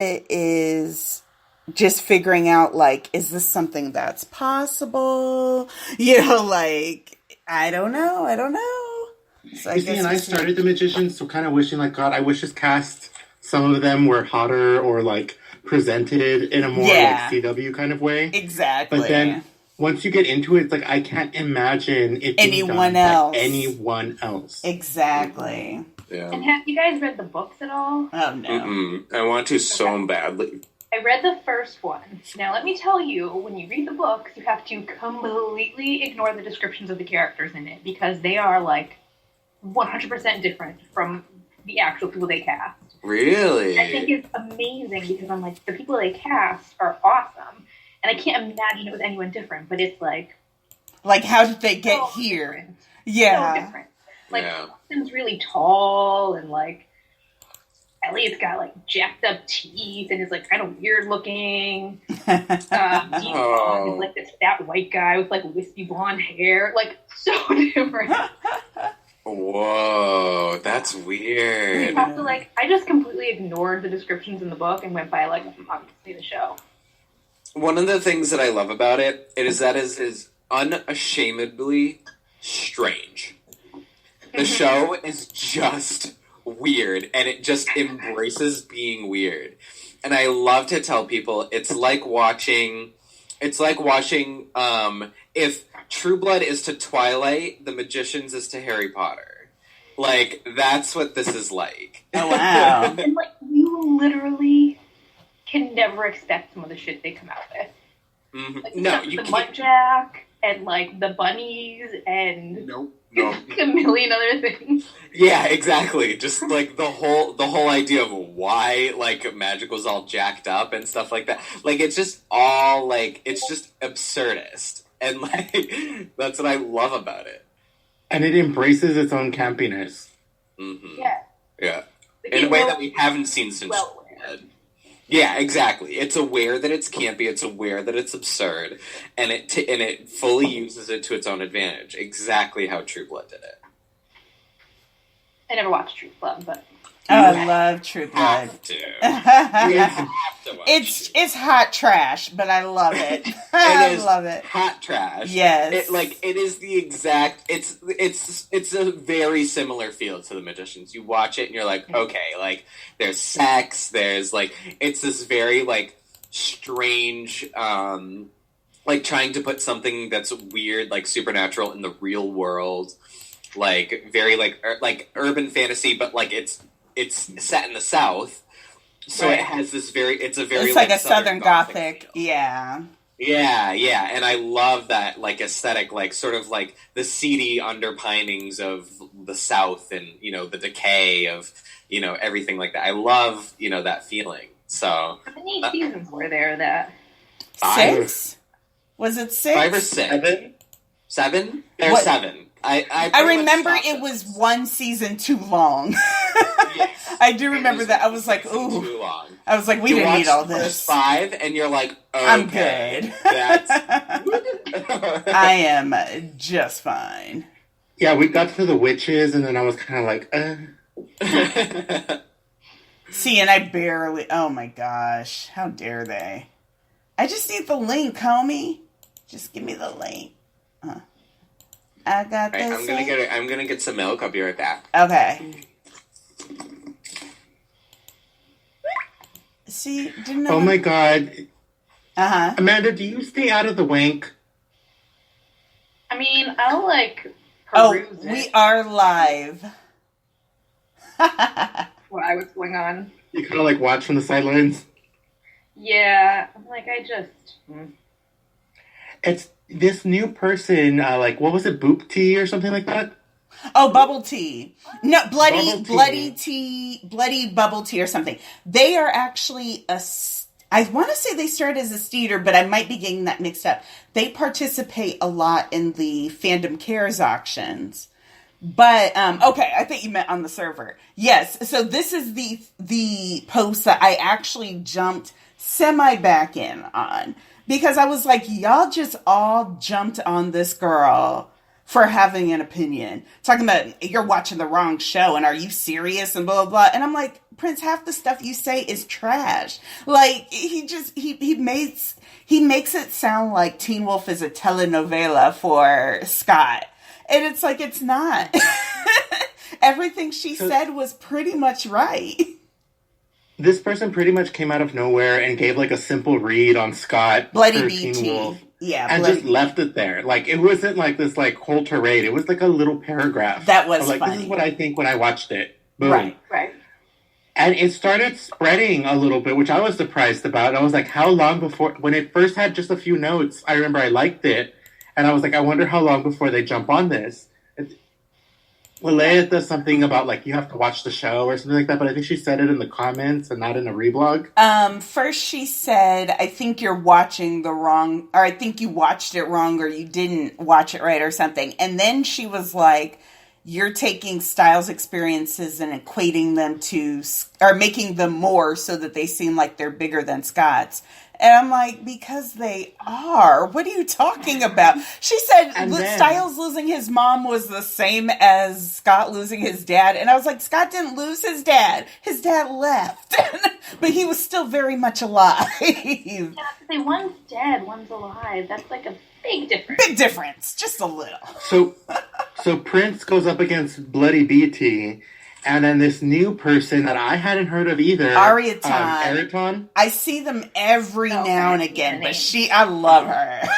it is just figuring out, like, is this something that's possible? Like, I don't know. So I You see, guess and I we'll see. started The Magicians, so kind of wishing, like, God, I wish this cast, some of them were hotter or, like, presented in a more, like, Yeah, CW kind of way. But exactly. then, once you get into it, it's like, I can't imagine it being Anyone done by else? anyone else. Exactly. Yeah. And have you guys read the books at all? Oh no. Mm-mm. I want to so badly. I read the first one. Now, let me tell you, when you read the books, you have to completely ignore the descriptions of the characters in it because they are like 100% different from the actual people they cast. Really? I think it's amazing because I'm like, the people they cast are awesome. And I can't imagine it with anyone different, but it's like How did they get so here? different. Yeah. So different. Like, Yeah. Austin's really tall, and like, Elliot's got like jacked up teeth and is like kind of weird looking. Dean Fogg is like this fat white guy with like wispy blonde hair. Like, so different. Whoa, that's weird. You have to like, I just completely ignored the descriptions in the book and went by like obviously the show. One of the things that I love about it is that it is unashamedly strange. The show is just weird, and it just embraces being weird. And I love to tell people it's like watching if True Blood is to Twilight, The Magicians is to Harry Potter. Like, that's what this is like. Oh wow. And like, you literally can never expect some of the shit they come out with. Mm-hmm. Like, No, the you can't. Mudjack and like the bunnies and No. a million other things. Yeah, exactly. Just like the whole idea of why like magic was all jacked up and stuff like that. Like, it's just all like, it's just absurdist, and like that's what I love about it. And it embraces its own campiness. Mm-hmm. Yeah. Yeah, Like, in a it way will- that we haven't seen since. well, Yeah, exactly. It's aware that it's campy. It's aware that it's absurd, and it fully uses it to its own advantage. Exactly how True Blood did it. I never watched True Blood, but Oh, I love True Blood. Have to. You have to watch It's hot trash, but I love it. It I is love it. hot trash. Yes. It is the exact. It's a very similar feel to The Magicians. You watch it and you're like, okay, like there's sex. There's like it's this very like strange, like trying to put something that's weird, like supernatural, in the real world. Like very like urban fantasy, but like it's set in the South. So Right. it has this it's a very It's like a Southern Southern Gothic. feel. Yeah. Yeah, and I love that like aesthetic, like sort of like the seedy underpinnings of the South, and the decay of everything like that. I love that feeling. So how many seasons were there that? 5 6? Was it 6? 5 or 6? 7? There's What? 7. I I remember it was one season too long. Yes. I do remember that. I was like, ooh. Too long. I was like, we You didn't watch need all the first this. 5, and you're like, okay, I'm good. That's I am just fine. Yeah, we got to the witches, and then I was kind of like, See, and I barely. Oh my gosh. How dare they? I just need the link, homie. Just give me the link. I got Right, this. I'm gonna get some milk. I'll be right back. Okay. See, didn't know. oh my God. Uh-huh. Amanda, do you stay out of the wank? I mean, I'll like Oh, peruse we it, are live. what's going on. You kind of like watch from the sidelines? Yeah, I'm like, It's this new person, like, what was it, Boop Tea or something like that? Oh, bubble tea. No, Bubble tea. bloody tea, bloody bubble tea or something. They are actually I want to say they started as a theater, but I might be getting that mixed up. They participate a lot in the Fandom Cares auctions. But, okay, I think you meant on the server. Yes, so this is the post that I actually jumped semi back in on. Because I was like, y'all just all jumped on this girl for having an opinion. Talking about, you're watching the wrong show, and are you serious, and blah, blah, blah. And I'm like, Prince, half the stuff you say is trash. Like, he makes it sound like Teen Wolf is a telenovela for Scott. And it's like, it's not. Everything she said was pretty much right. This person pretty much came out of nowhere and gave like a simple read on Scott. Bloody for BT. Teen Wolf, yeah. And just left it there. Like, it wasn't like this like whole tirade. It was like a little paragraph. That was like, funny. This is what I think when I watched it. Boom. Right. And it started spreading a little bit, which I was surprised about. I was like, how long before... When it first had just a few notes, I remember I liked it. And I was like, I wonder how long before they jump on this. Leia does something about, like, you have to watch the show or something like that, but I think she said it in the comments and not in a reblog. First she said, I think you're watching the wrong... Or I think you watched it wrong, or you didn't watch it right or something. And then she was like... You're taking Stiles' experiences and equating them to, or making them more so that they seem like they're bigger than Scott's. And I'm like, because they are. What are you talking about? She said Stiles losing his mom was the same as Scott losing his dad. And I was like, Scott didn't lose his dad. His dad left. But he was still very much alive. Yeah, say one's dead, one's alive. That's like a big difference. Big difference. Just a little. So Prince goes up against Bloody BT, and then this new person that I hadn't heard of either, Ariton. I see them every now and again, but I love her.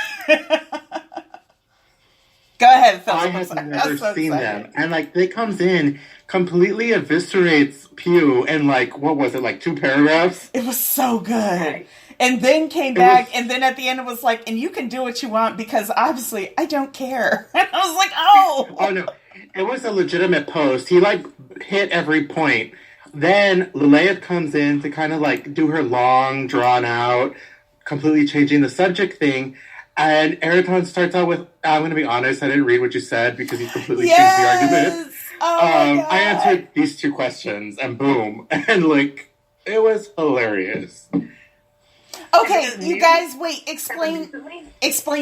Go ahead, Phil. I have never seen them, and like they comes in, completely eviscerates Pew in like what was it, like 2 paragraphs? It was so good. And then came back, and then at the end it was like, and you can do what you want because obviously I don't care. And I was like, oh. Oh, no. It was a legitimate post. He, like, hit every point. Then Leia comes in to kind of, like, do her long, drawn-out, completely changing the subject thing. And Ariton starts out with, I'm going to be honest, I didn't read what you said because he completely changed the argument. Oh, my God. I answered these 2 questions, and boom. And, like, it was hilarious. Okay, you guys, wait, explain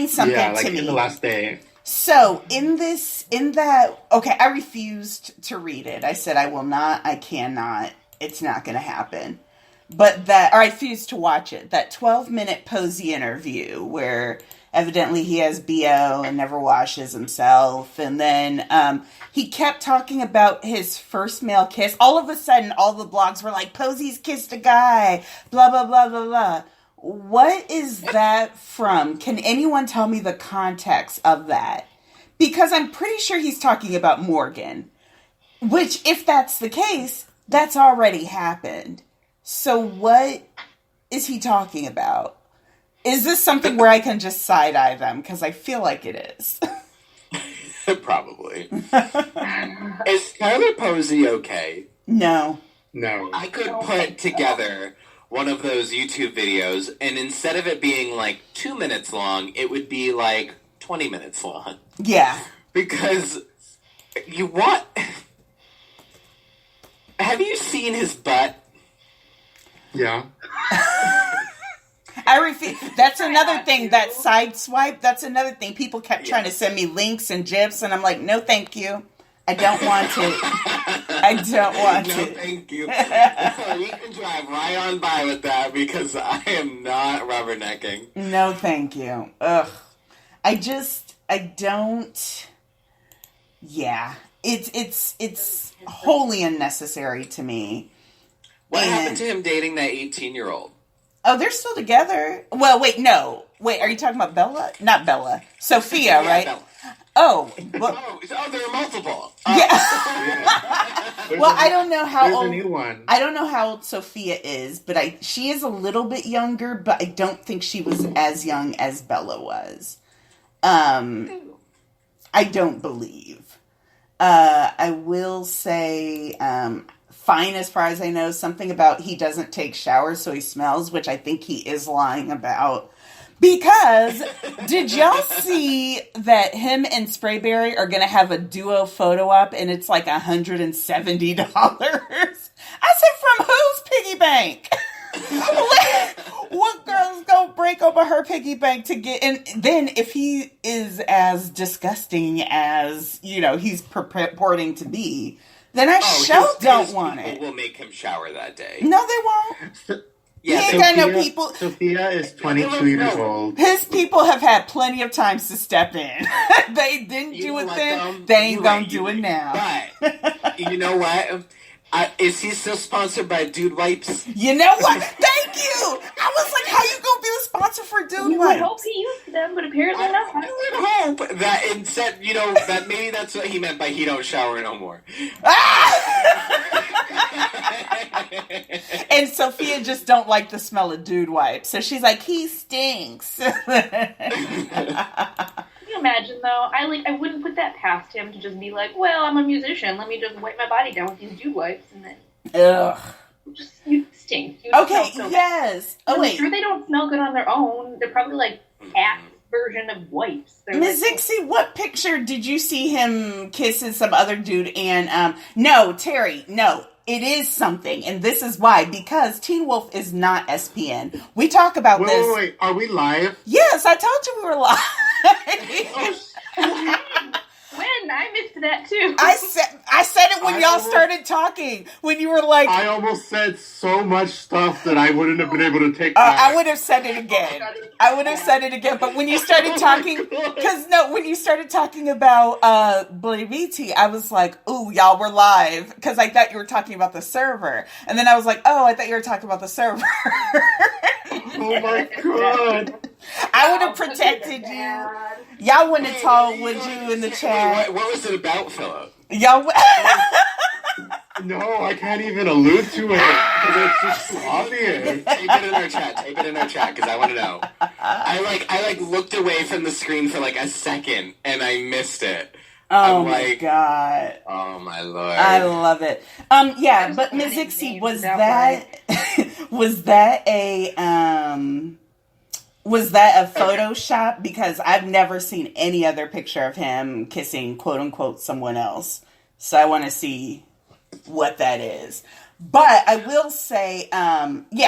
something to me. In the last day. So, I refused to read it. I said, I will not, I cannot, it's not going to happen. But I refused to watch it. That 12-minute Posey interview where evidently he has BO and never washes himself. And then he kept talking about his first male kiss. All of a sudden, all the blogs were like, Posey's kissed a guy, blah, blah, blah, blah, blah. What is that from? Can anyone tell me the context of that? Because I'm pretty sure he's talking about Morgan. Which, if that's the case, that's already happened. So what is he talking about? Is this something where I can just side-eye them? Because I feel like it is. Probably. Is Tyler Posey okay? No. I could put together one of those YouTube videos, and instead of it being like 2 minutes long, it would be like 20 minutes long. Yeah. Because you want... Have you seen his butt? Yeah. I refuse. That's another thing. That side swipe, that's another thing. People kept trying to send me links and GIFs, and I'm like, no, thank you. I don't want it. I don't want no, it. Thank you. You can drive right on by with that because I am not rubbernecking. No, thank you. Ugh. I don't. Yeah. It's wholly unnecessary to me. What happened to him dating that 18-year-old? Oh, they're still together. Well, wait, no. Wait, are you talking about Bella? Not Bella. Sophia, right? Bella. Oh. Well, there are multiple. Yeah. Well, I don't know how old. There's a new one. I don't know how old Sophia is, but she is a little bit younger, but I don't think she was as young as Bella was. I don't believe. I will say, fine as far as I know, something about he doesn't take showers so he smells, which I think he is lying about. Because, did y'all see that him and Sprayberry are going to have a duo photo op and it's like $170? I said, from whose piggy bank? What girl was gonna break open her piggy bank to get, and then if he is as disgusting as, you know, he's purporting to be, then I don't want it. Will make him shower that day. No, they won't. Yeah, he ain't got no people. Sophia is 22 years old. His people have had plenty of times to step in. They didn't do it then. They ain't gonna do it now. But you know what? Is he still sponsored by Dude Wipes? You know what? Thank you! I was like, how you gonna be the sponsor for Dude Wipes? I hope he used them, but apparently not. I would hope that instead, you know, that maybe that's what he meant by he don't shower no more. And Sophia just don't like the smell of Dude Wipes. So she's like, he stinks. Can you imagine though? I wouldn't put that past him to just be like, well, I'm a musician. Let me just wipe my body down with these Dude Wipes, and then you stink. You okay, yes. I'm sure they don't smell good on their own. They're probably like Axe version of wipes. Ms. Zixie, what picture did you see him kissing some other dude? And no, Terry, no. It is something, and this is why, because Teen Wolf is not SPN. We talk about this. Wait, are we live? Yes, I told you we were live. When? I missed that too. I said it when y'all started talking. When you were like... I almost said so much stuff that I wouldn't have been able to take back. I would have said it again. I would have said it again. But when you started talking... when you started talking about Bloody BT, I was like, ooh, y'all were live. Because I thought you were talking about the server. And then I was like, oh, I thought you were talking about the server. Oh my god. I would have protected you. Y'all wouldn't have told, would you, in the chat? What was it about, Philip? Y'all... No, I can't even allude to it because it's just so obvious. Tape it in our chat because I want to know. I looked away from the screen for like a second and I missed it. Oh my god. Oh my lord. I love it. Yeah, but Ms. Zixie, was that a Photoshop? Because I've never seen any other picture of him kissing quote unquote someone else. So I want to see what that is. But I will say,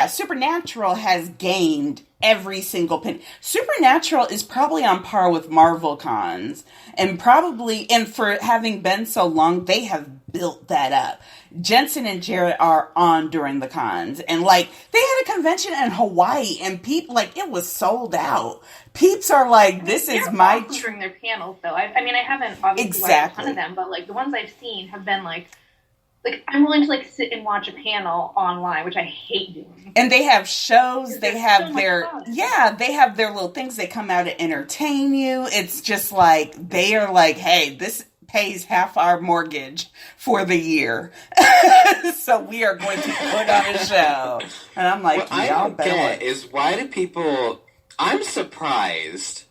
Supernatural has gained every single pin. Supernatural is probably on par with Marvel cons. And for having been so long, they have built that up. Jensen and Jared are on during the cons. And they had a convention in Hawaii and people, it was sold out. Peeps are like, this is my... during their panels, though. I haven't obviously watched a ton of them, but the ones I've seen have been I'm willing to sit and watch a panel online, which I hate doing. And they have shows, they have they have their little things. They come out to entertain you. It's just they are hey, this pays half our mortgage for the year. So we are going to put on a show. And I'm like, what y'all better. Is why do people... I'm surprised,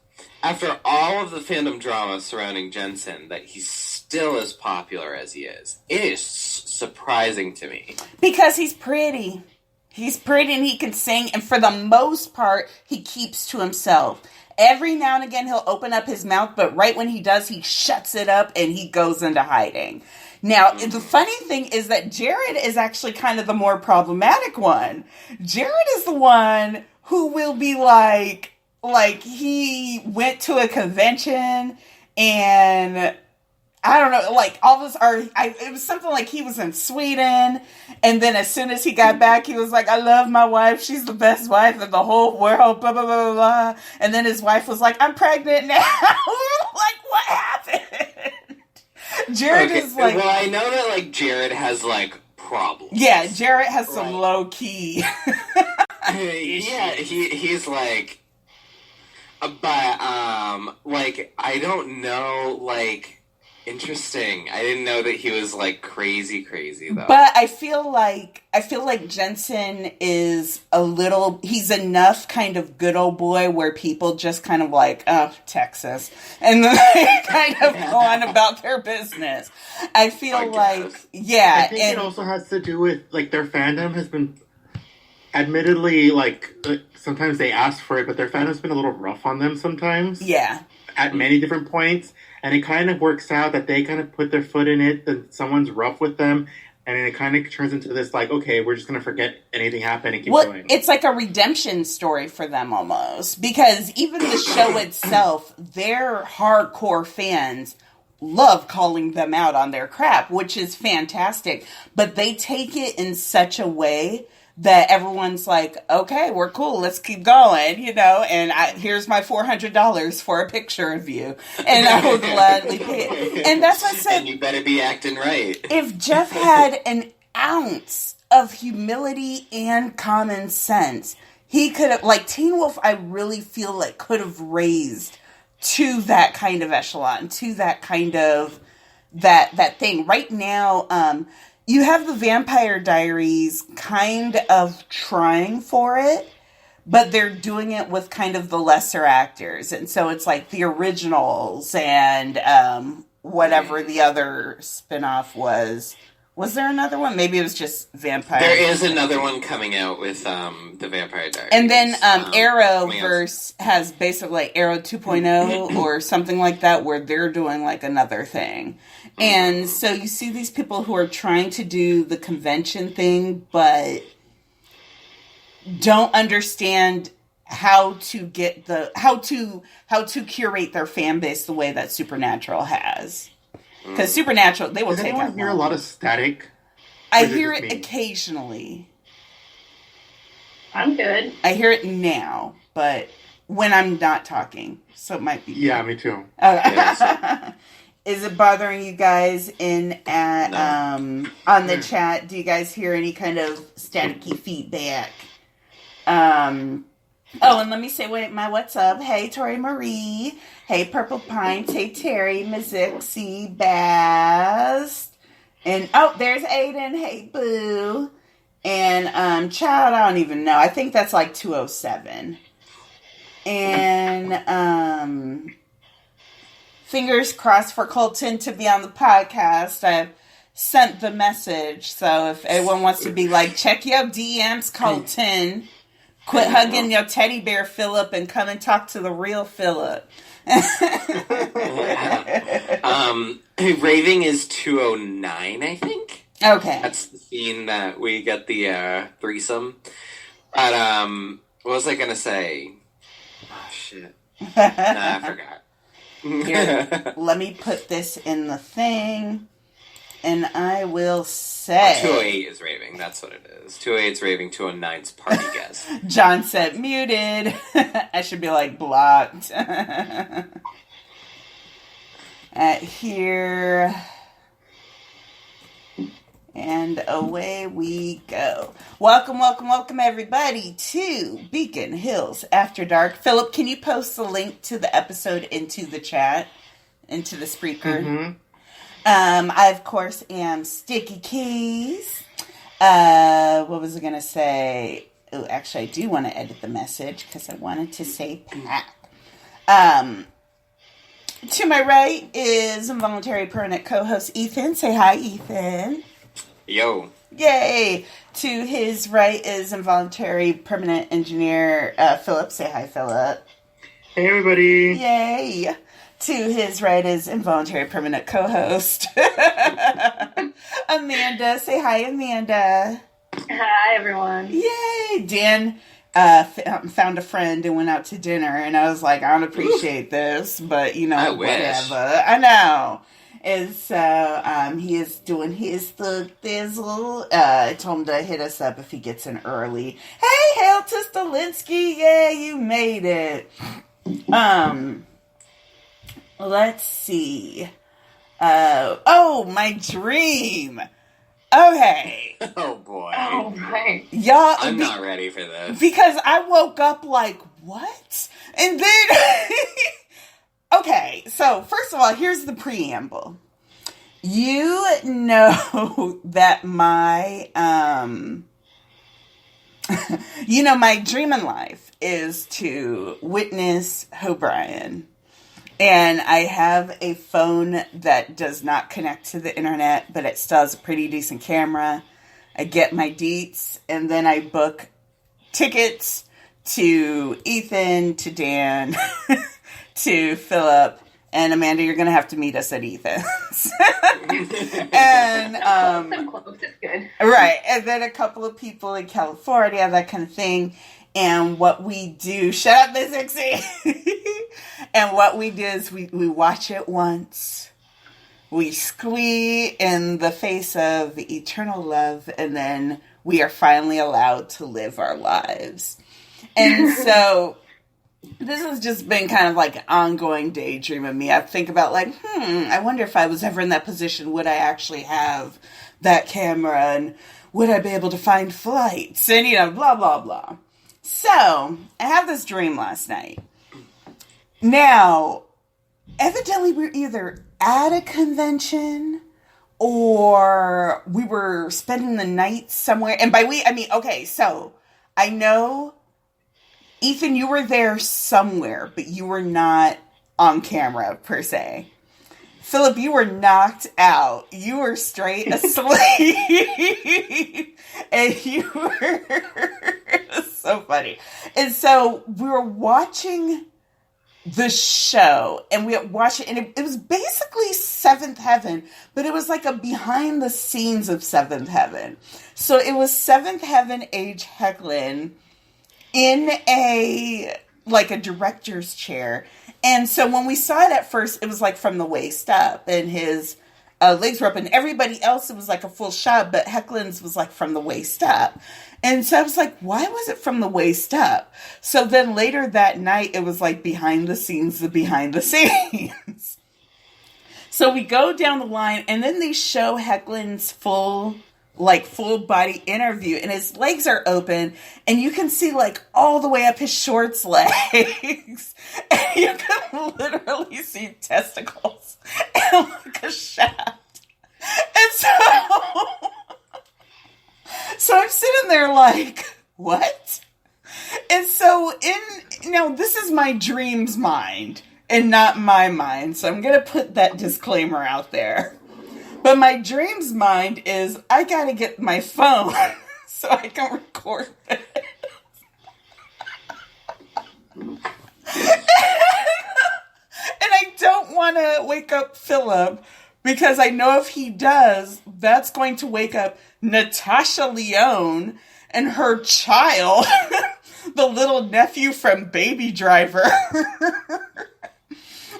after all of the fandom drama surrounding Jensen, that he's still as popular as he is. It is surprising to me. Because he's pretty. He's pretty and he can sing. And for the most part, he keeps to himself. Every now and again, he'll open up his mouth. But right when he does, he shuts it up and he goes into hiding. Now, the funny thing is that Jared is actually kind of the more problematic one. Jared is the one who will be he went to a convention and... I don't know, all of us it was something he was in Sweden, and then as soon as he got back, he was like, I love my wife, she's the best wife in the whole world, blah, blah, blah, blah, and then his wife was like, I'm pregnant now. What happened? Jared is well, I know that, Jared has, problems. Yeah, Jared has some low-key yeah, he's but, I don't know, interesting. I didn't know that he was crazy though. But I feel like Jensen is he's enough kind of good old boy where people just kind of oh, Texas. And then they kind of go on about their business. I feel I think it also has to do with their fandom has been admittedly sometimes they ask for it, but their fandom's been a little rough on them sometimes. Yeah. At many different points. And it kind of works out that they kind of put their foot in it, that someone's rough with them, And then it kind of turns into this, like, okay, we're just going to forget anything happened and keep Well, going. it's like a redemption story for them almost. Because even the show itself, their hardcore fans love calling them out on their crap, which is fantastic. But they take it in such a way that everyone's like, okay, we're cool, let's keep going, you know, and here's my $400 for a picture of you, and I will gladly pay it. And that's what I said. And you better be acting right. If Jeff had an ounce of humility and common sense, he could have, like, Teen Wolf, I really feel like could have raised to that kind of echelon, to that kind of, that thing. Right now, you have the Vampire Diaries kind of trying for it, but they're doing it with kind of the lesser actors. And so it's like the originals and whatever the other spinoff was. Was there another one? Maybe it was just Vampire. There is another one coming out with the Vampire Diaries. And then Arrowverse has basically like Arrow 2.0 or something like that, where they're doing like another thing. And so you see these people who are trying to do the convention thing, but don't understand how to get how to curate their fan base the way that Supernatural has. Because Supernatural, they will take it. Does anyone hear a lot of static? I hear it occasionally. I'm good. I hear it now, but when I'm not talking, so it might be. Yeah, me too. Is it bothering you guys on the chat? Do you guys hear any kind of staticky feedback? Oh, and let me say my what's up. Hey, Tori Marie. Hey, Purple Pines. Hey, Terry, Mizixie, Bast. And, oh, there's Aiden. Hey, Boo. And, Child, I don't even know. I think that's like 207. And, fingers crossed for Colton to be on the podcast. I've sent the message. So if anyone wants to be like, check your DMs, Colton. Quit hugging your teddy bear, Philip, and come and talk to the real Philip. Raving is 209, I think. Okay. That's the scene that we get the threesome. But, what was I going to say? Oh, shit. Nah, I forgot. Here, let me put this in the thing, and I will say... 208 is raving, that's what it is. 208 is raving, 209's party guest. John said muted. I should be like blocked. Here... And away we go. Welcome, everybody, to Beacon Hills After Dark. Philip, can you post the link to the episode into the chat, into the Spreaker? Mm-hmm. I, of course, am Sticky Keys. What was I going to say? Oh, actually, I do want to edit the message because I wanted to say Pat. To my right is involuntary permanent co-host Ethan. Say hi, Ethan. Yo. Yay! To his right is involuntary permanent engineer Philip. Say hi, Philip. Hey, everybody. Yay! To his right is involuntary permanent co-host Amanda. Say hi, Amanda. Hi, everyone. Yay! Dan found a friend and went out to dinner, and I was like, I don't appreciate this, but you know, I whatever. wish. I know. And so, he is doing his thug thizzle. I told him to hit us up if he gets in early. Hey, hail to Stalinsky. Yeah, you made it. Let's see. My dream. Okay. Oh, boy. Oh, right. Y'all. I'm not ready for this. Because I woke up like, what? And then... Okay, so first of all, here's the preamble. You know that my my dream in life is to witness O'Brien. And I have a phone that does not connect to the internet, but it still has a pretty decent camera. I get my deets, and then I book tickets to Ethan, to Dan, to Philip, And Amanda, you're going to have to meet us at Ethan's. And, close. It's good. Right. And then a couple of people in California, that kind of thing. And what we do, shut up, Miss Ixie. And what we do is we watch it once. We squee in the face of eternal love, and then we are finally allowed to live our lives. And so this has just been kind of like an ongoing daydream of me. I think about like, I wonder if I was ever in that position, would I actually have that camera, and would I be able to find flights, and, blah, blah, blah. So I had this dream last night. Now, evidently we're either at a convention or we were spending the night somewhere. And by we, I mean, okay, so I know, Ethan, you were there somewhere, but you were not on camera per se. Philip, you were knocked out. You were straight asleep. And you were, it was so funny. And so we were watching the show, and we watched it, and it was basically Seventh Heaven, but it was like a behind the scenes of Seventh Heaven. So it was Seventh Heaven age Hecklin in a director's chair. And so when we saw it at first, it was like from the waist up, and his legs were up, and everybody else, it was like a full shot, but Hecklin's was like from the waist up. And so I was like, why was it from the waist up? So then later that night, it was like behind the scenes. So we go down the line, and then they show Hecklin's full body interview, and his legs are open, and you can see like all the way up his shorts legs, and you can literally see testicles and like a shaft. And so I'm sitting there like, what? And so now this is my dream's mind and not my mind, so I'm going to put that disclaimer out there. But my dream's mind is, I gotta get my phone so I can record it. And I don't want to wake up Philip, because I know if he does, that's going to wake up Natasha Lyonne and her child, the little nephew from Baby Driver.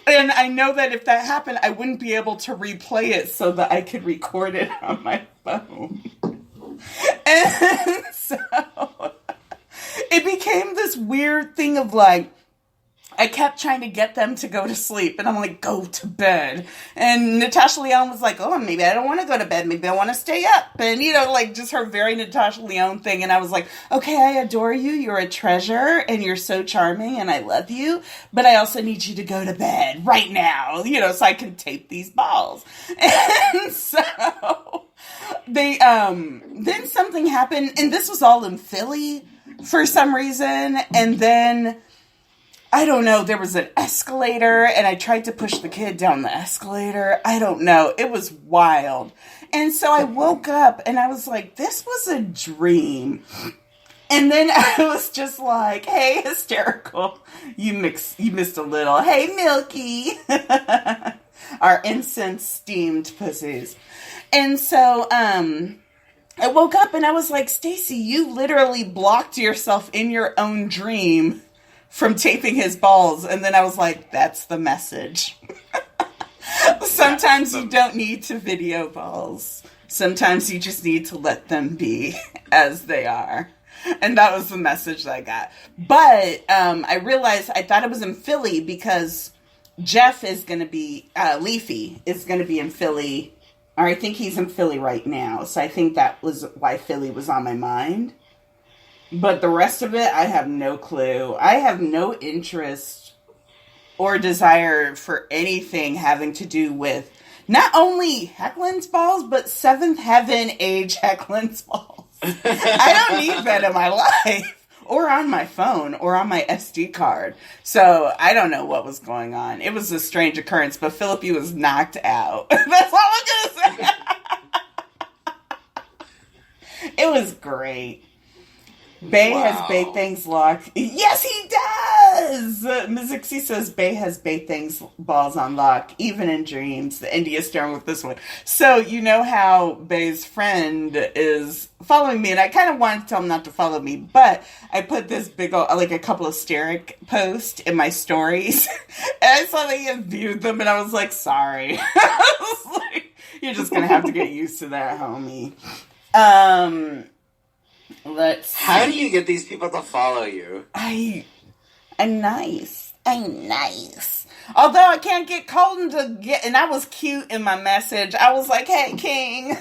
And I know that if that happened, I wouldn't be able to replay it so that I could record it on my phone. And so it became this weird thing of like, I kept trying to get them to go to sleep, and I'm like, go to bed. And Natasha Lyonne was like, oh, maybe I don't want to go to bed. Maybe I want to stay up. And, just her very Natasha Lyonne thing. And I was like, okay, I adore you. You're a treasure, and you're so charming, and I love you. But I also need you to go to bed right now, so I can tape these balls. And so then something happened, and this was all in Philly for some reason. And then, I don't know, there was an escalator, and I tried to push the kid down the escalator. I don't know. It was wild. And so I woke up, and I was like, this was a dream. And then I was just like, hey, hysterical. You missed a little. Hey, Milky. Our incense-steamed pussies. And so I woke up, and I was like, Stacy, you literally blocked yourself in your own dream from taping his balls. And then I was like, that's the message. Sometimes you don't need to video balls. Sometimes you just need to let them be as they are. And that was the message that I got. But I realized I thought it was in Philly because Jeff is going to be, Leafy is going to be in Philly. Or I think he's in Philly right now. So I think that was why Philly was on my mind. But the rest of it, I have no clue. I have no interest or desire for anything having to do with not only Hecklin's balls, but Seventh Heaven age Hecklin's balls. I don't need that in my life, or on my phone, or on my SD card. So I don't know what was going on. It was a strange occurrence, but Philippi was knocked out. That's all I'm going to say. It was great. Bay has Bay things locked. Yes, he does. Mizixi says Bay has Bay things balls on lock, even in dreams. The India starring with this one. So you know how Bay's friend is following me, and I kind of wanted to tell him not to follow me, but I put this big old, like a couple of Steric posts in my stories, and I saw that he had viewed them, and I was like, sorry. I was like, you're just gonna have to get used to that, homie. How do you get these people to follow you? I'm nice. Although I can't get Colton to get, and I was cute in my message. I was like, hey, King,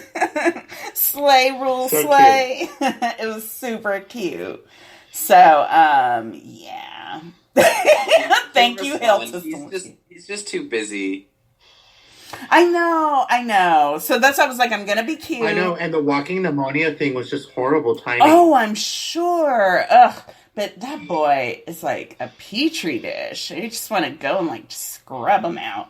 slay, rule, so slay. It was super cute. So, yeah. Thank you, Hilton. He's just too busy. I know. So that's why I was like, I'm going to be cute. I know, and the walking pneumonia thing was just horrible timing. Oh, I'm sure. Ugh. But that boy is like a petri dish. You just want to go and like scrub him out.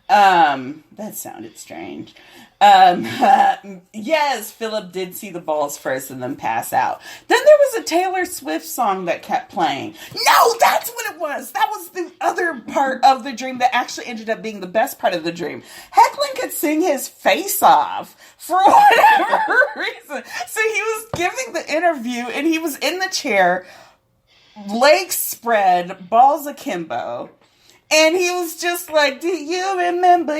That sounded strange. Yes, Philip did see the balls first and then pass out. Then there was a Taylor Swift song that kept playing. No, that's what it was. That was the other part of the dream that actually ended up being the best part of the dream. Hecklin could sing his face off for whatever reason. So he was giving the interview and he was in the chair, legs spread, balls akimbo. And he was just like, do you remember,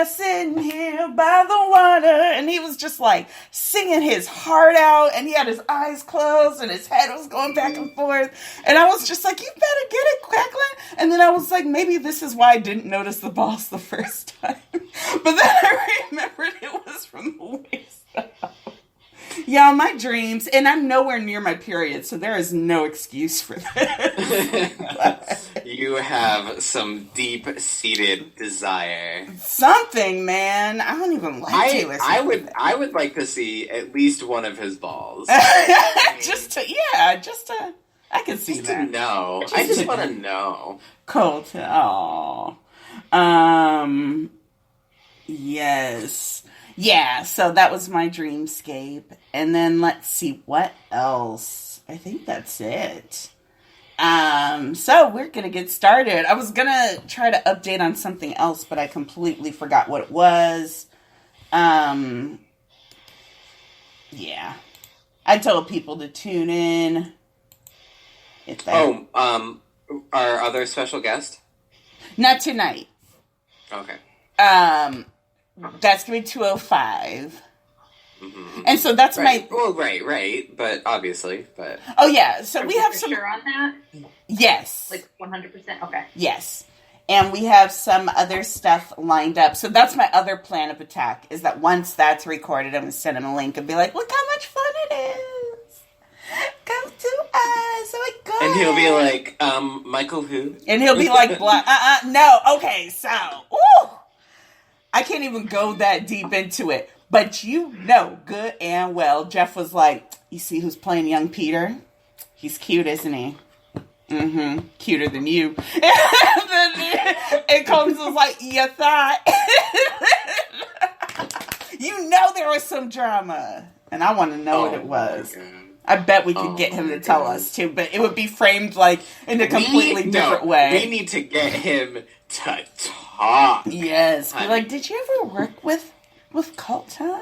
sitting here by the water? And he was just like singing his heart out, and he had his eyes closed, and his head was going back and forth. And I was just like, you better get it, Quacklin. And then I was like, maybe this is why I didn't notice the balls the first time. But then I remembered it was from the waist up. Yeah, my dreams, and I'm nowhere near my period, so there is no excuse for this. You have some deep-seated desire. Something, man. I don't even like Taylor Swift. I would like to see at least one of his balls. just to, I can see just that. To know. I just want to know. Cold. Yes. Yeah, so that was my dreamscape. And then let's see what else. I think that's it. So we're going to get started. I was going to try to update on something else, but I completely forgot what it was. Yeah. I told people to tune in. Our other special guest? Not tonight. Okay. That's going to be 2:05. Mm-hmm. And so that's right. Right, but obviously, but... Oh, yeah, so we have some... sure on that? Yes. Like 100%? Okay. Yes. And we have some other stuff lined up. So that's my other plan of attack, is that once that's recorded, I'm going to send him a link and be like, look how much fun it is. Come to us. So it goes. And he'll be like, Michael who? And he'll be like, no. Okay, so... Ooh. I can't even go that deep into it. But you know good and well, Jeff was like, you see who's playing young Peter? He's cute, isn't he? Mm-hmm. Cuter than you. And Combs was like, you thought? You know there was some drama. And I want to know what it was. I bet we could get him to tell us, too. But it would be framed, like, in a completely different way. We need to get him to talk. Yes. Be like, did you ever work with Colton?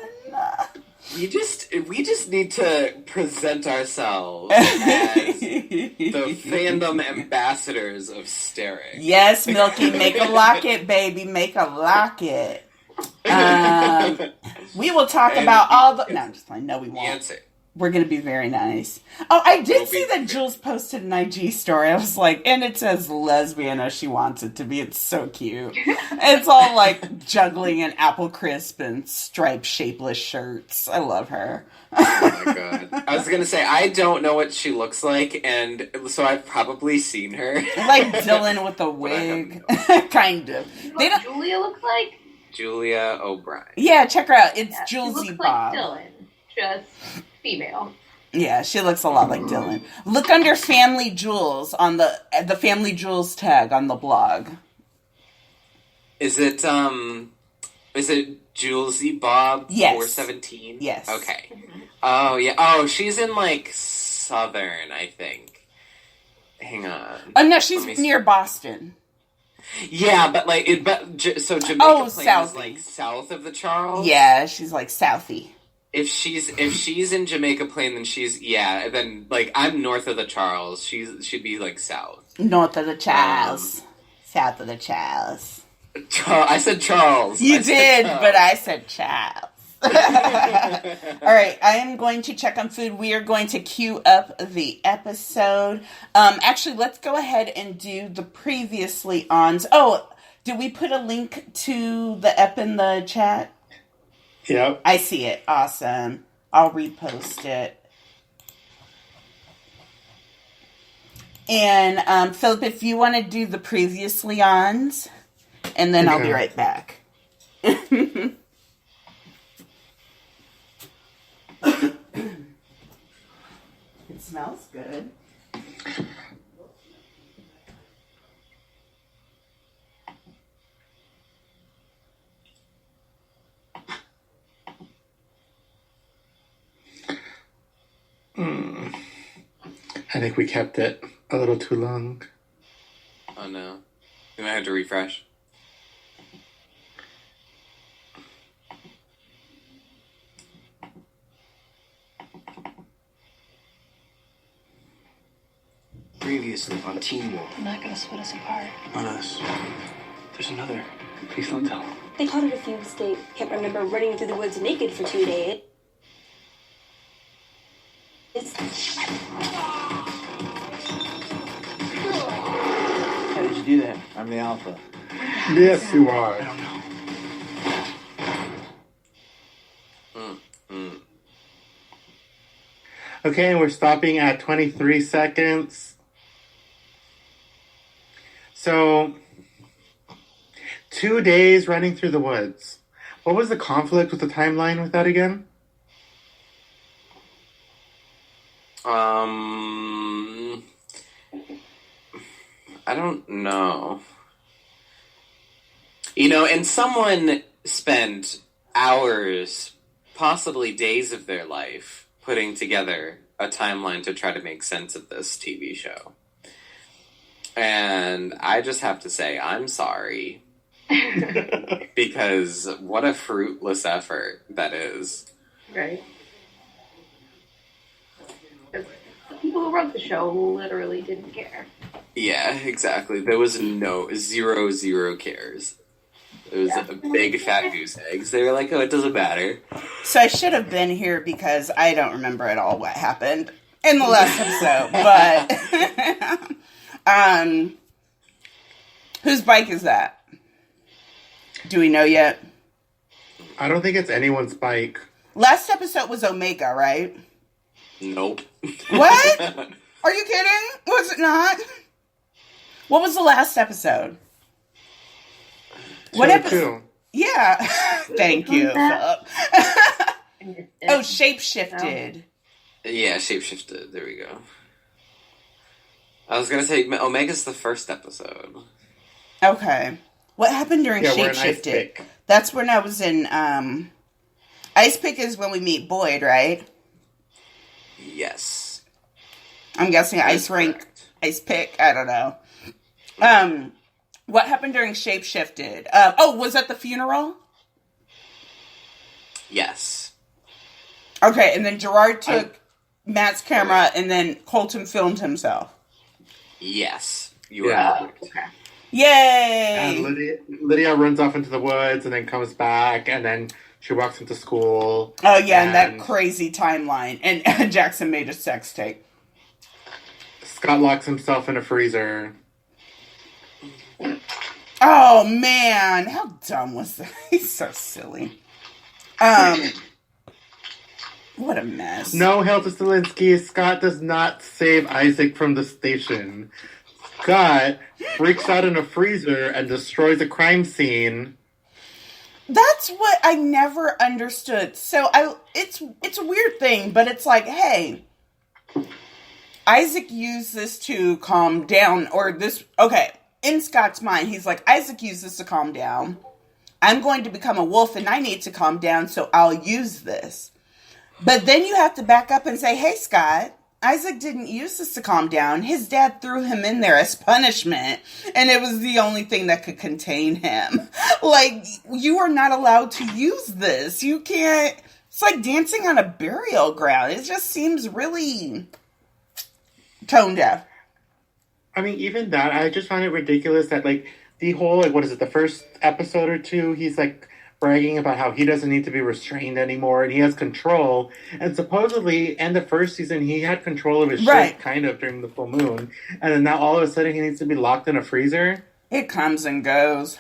We just need to present ourselves as the fandom ambassadors of Steric. Yes, Milky, make a locket, baby, make a locket. We will talk about all the... No, I'm just playing. No, we won't. Answer. We're going to be very nice. Oh, I did see that Jules posted an IG story. I was like, and it says lesbian as she wants it to be. It's so cute. It's all like juggling an apple crisp and striped shapeless shirts. I love her. Oh my god. I was going to say, I don't know what she looks like, and so I've probably seen her. Like Dylan with a wig. Kind of. You know what Julia looks like? Julia O'Brien. Yeah, check her out. It's She Julesy looks Bob. like Dylan. Just... female. Yeah, she looks a lot like Dylan. Look under Family Jewels on the Family Jewels tag on the blog. Is it Julesy Bob? Yes. 417? Yes. Okay. Oh yeah. Oh, she's in like Southern, I think. hang on. Oh, no, she's near Boston. Yeah, but so Jamaica Plain is like south of the Charles. Yeah, she's like southy. If she's in Jamaica Plain, then then like I'm north of the Charles. She'd be like south. North of the Charles, south of the Charles. I said Charles. You did, but I said Charles. All right, I am going to check on food. We are going to queue up the episode. Actually, let's go ahead and do the previously ons. Oh, did we put a link to the ep in the chat? Yep. I see it. Awesome. I'll repost it. And Philip, if you want to do the previously ons, and then I'll be right back. It smells good. I think we kept it a little too long. Oh no. We might have to refresh. Previously on Teen Wolf. They're not gonna split us apart. On us. There's another. Please don't tell. They caught a few mistake. Can't remember running through the woods naked for 2 days. How did you do that? I'm the alpha. Yes, you are. I don't know. Okay, and we're stopping at 23 seconds. So, 2 days running through the woods. What was the conflict with the timeline with that again? I don't know. And someone spent hours, possibly days of their life, putting together a timeline to try to make sense of this TV show. And I just have to say, I'm sorry. Because what a fruitless effort that is. Right. The people who wrote the show literally didn't care. Yeah, exactly. There was zero cares. It was a big fat goose eggs. They were like, oh, it doesn't matter. So I should have been here because I don't remember at all what happened in the last episode. But whose bike is that? Do we know yet? I don't think it's anyone's bike. Last episode was Omega, right? Nope. What? Are you kidding? Was it not? What was the last episode? What episode? Yeah. Thank you, Philip. Oh, shapeshifted. Yeah, shapeshifted. There we go. I was going to say, Omega's the first episode. Okay. What happened during Shapeshifted? That's when I was in, Ice Pick is when we meet Boyd, right? Yes. I'm guessing Ice Rink, Ice Pick, I don't know. What happened during Shapeshifted? Was that the funeral? Yes. Okay, and then Gerard took Matt's camera, and then Colton filmed himself. Yes. You are correct. Okay. Yay! And Lydia runs off into the woods and then comes back, and then she walks into school. Oh, yeah, and that crazy timeline. And Jackson made a sex tape. Scott locks himself in a freezer. Oh, man. How dumb was that? He's so silly. What a mess. No, Helter Stilinski. Scott does not save Isaac from the station. Scott freaks out in a freezer and destroys a crime scene. That's what I never understood. So it's a weird thing, but it's like, hey, Isaac used this to calm down, in Scott's mind, he's like, Isaac used this to calm down. I'm going to become a wolf and I need to calm down, so I'll use this. But then you have to back up and say, hey, Scott, Isaac didn't use this to calm down. His dad threw him in there as punishment, and it was the only thing that could contain him. Like, you are not allowed to use this. You can't. It's like dancing on a burial ground. It just seems really tone deaf. I mean, even that, I just found it ridiculous that, like, the whole, like, what is it, the first episode or two, he's, like, bragging about how he doesn't need to be restrained anymore and he has control. And supposedly, in the first season, he had control of his ship, kind of, during the full moon. And then now, all of a sudden, he needs to be locked in a freezer. It comes and goes.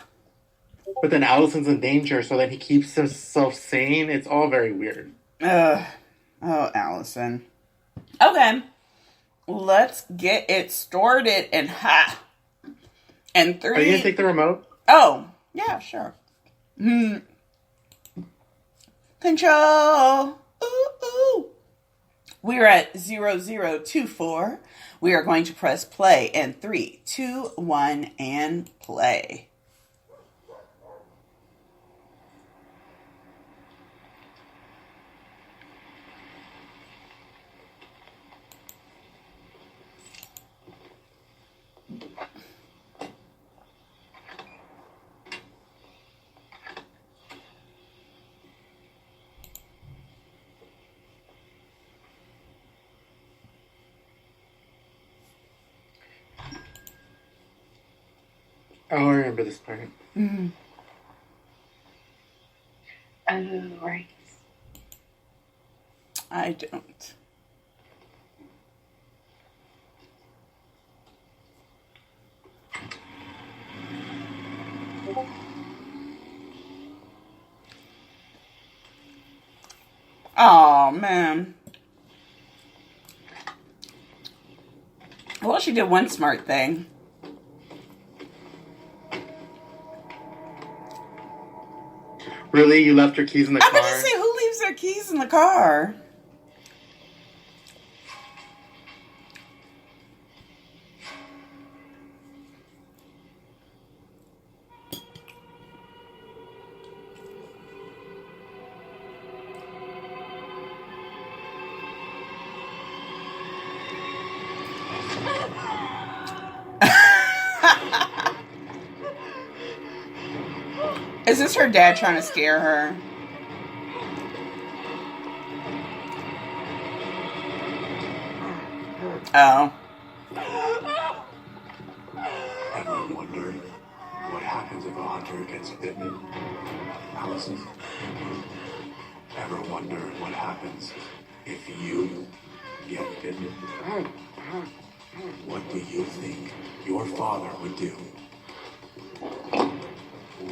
But then Allison's in danger, so that he keeps himself sane. It's all very weird. Oh, Allison. Okay. Let's get it started and And 3. Are you going to take the remote? Oh, yeah, sure. Control. Ooh. We're at 0024. We are going to press play in 3, 2, 1, and play. Oh, I remember this part. Mm-hmm. Oh, right. I don't. Oh, man. Well, she did one smart thing. Really? You left your keys in the car? I'm going to say, who leaves their keys in the car? Is this her dad trying to scare her? Oh. Ever wonder what happens if a hunter gets bitten? Allison? Ever wonder what happens if you get bitten? What do you think your father would do?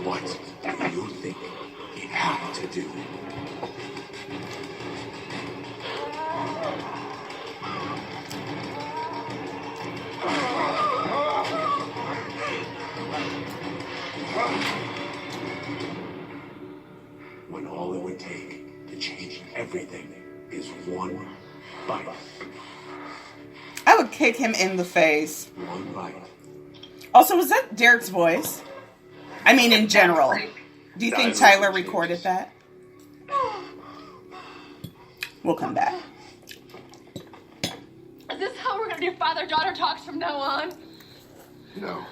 What do you think he'd have to do? When all it would take to change everything is one bite. I would kick him in the face. One bite. Also, was that Derek's voice? I mean, in general. Do you think Tyler recorded that? We'll come back. Is this how we're going to do father-daughter talks from now on? No.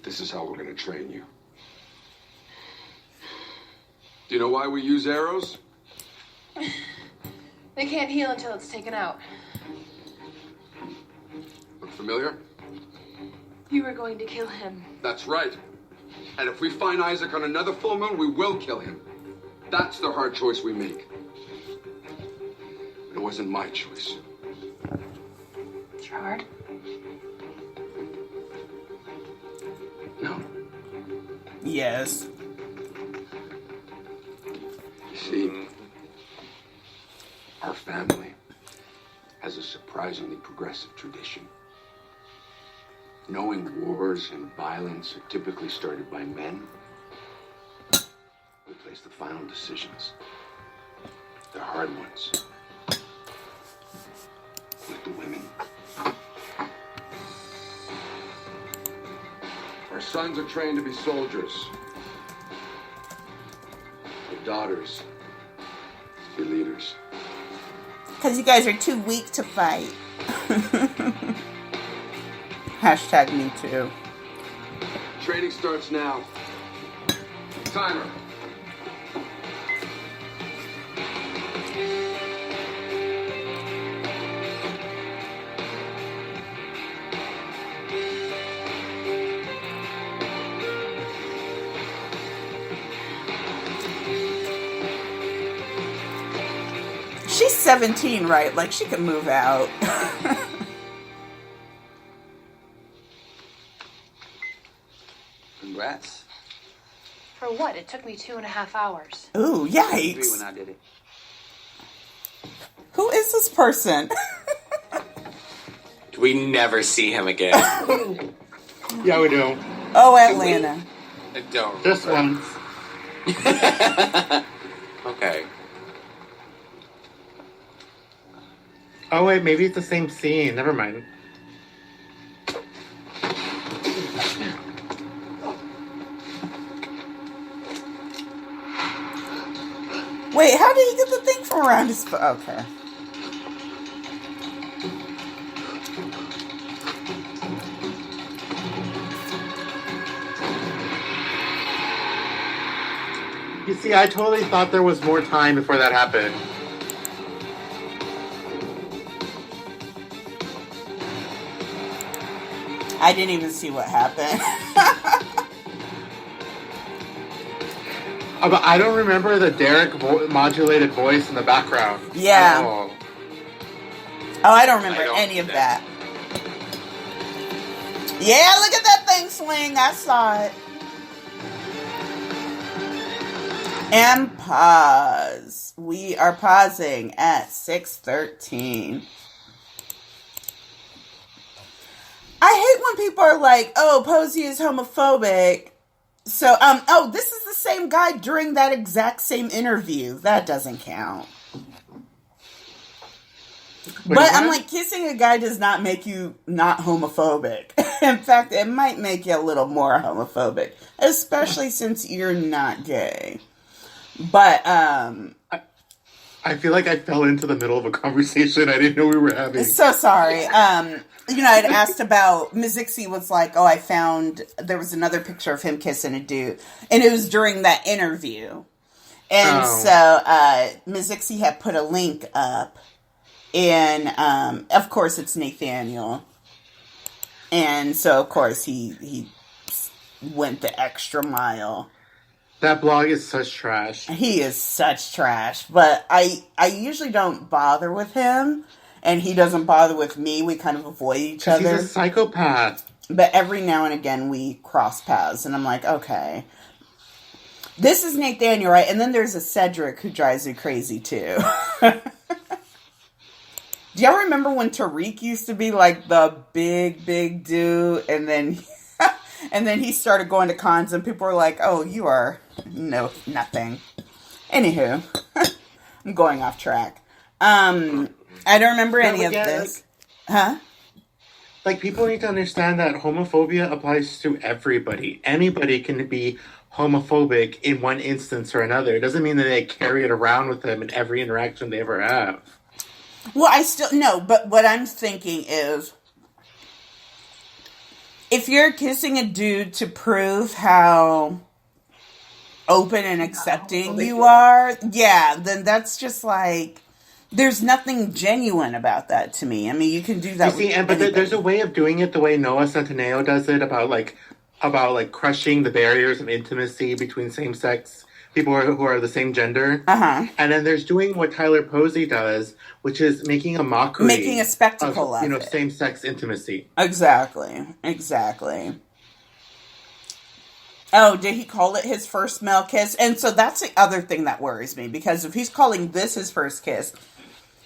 This is how we're going to train you. Do you know why we use arrows? They can't heal until it's taken out. Look familiar? You were going to kill him. That's right. And if we find Isaac on another full moon, we will kill him. That's the hard choice we make. It wasn't my choice. Gerard? No. Yes. You see, our family has a surprisingly progressive tradition. Knowing wars and violence are typically started by men, we place the final decisions, the hard ones, with the women. Our sons are trained to be soldiers. Our daughters to be leaders. Because you guys are too weak to fight. Hashtag me too. Training starts now. Timer. She's 17, right? Like, she can move out. Congrats. For what? It took me 2.5 hours. Ooh, Three yikes. when I did it. Who is this person? We never see him again. Yeah, we do. Oh, Atlanta. I don't Just remember. once. Okay. Oh, wait, maybe it's the same scene. Never mind. Wait, how did he get the thing from around his foot? Okay. You see, I totally thought there was more time before that happened. I didn't even see what happened. But I don't remember the Derek modulated voice in the background. Yeah. Oh. Oh, I don't remember I don't any of either. that. Yeah, look at that thing swing. I saw it. And pause. We are pausing at 6:13. I hate when people are like, oh, Posey is homophobic. So, oh, this is the same guy during that exact same interview. That doesn't count. Wait, But I'm what? like, kissing a guy does not make you not homophobic. In fact, it might make you a little more homophobic, especially since you're not gay. But, I feel like I fell into the middle of a conversation I didn't know we were having. so sorry. I'd asked about, Ms. Ixie was like, oh, I found, there was another picture of him kissing a dude. And it was during that interview. And so, Ms. Ixie had put a link up. And, of course, it's Nathaniel. And so, of course, he went the extra mile. That blog is such trash. He is such trash. But I usually don't bother with him. And he doesn't bother with me. We kind of avoid each other. He's a psychopath. But every now and again, we cross paths. And I'm like, okay. This is Nathaniel, right? And then there's a Cedric who drives me crazy, too. Do y'all remember when Tariq used to be like the big dude? And then and then he started going to cons and people were like, oh, you are nothing. Anywho, I'm going off track. I don't remember any of this. Huh? Like, people need to understand that homophobia applies to everybody. Anybody can be homophobic in one instance or another. It doesn't mean that they carry it around with them in every interaction they ever have. Well, but what I'm thinking is, if you're kissing a dude to prove how open and accepting you are, yeah, then that's just like, there's nothing genuine about that to me. I mean, you can do that. You see, but there's a way of doing it the way Noah Centineo does it, about crushing the barriers of intimacy between same-sex people who are the same gender. Uh-huh. And then there's doing what Tyler Posey does, which is making a mockery. Making a spectacle of it. Same-sex intimacy. Exactly. Oh, did he call it his first male kiss? And so that's the other thing that worries me, because if he's calling this his first kiss,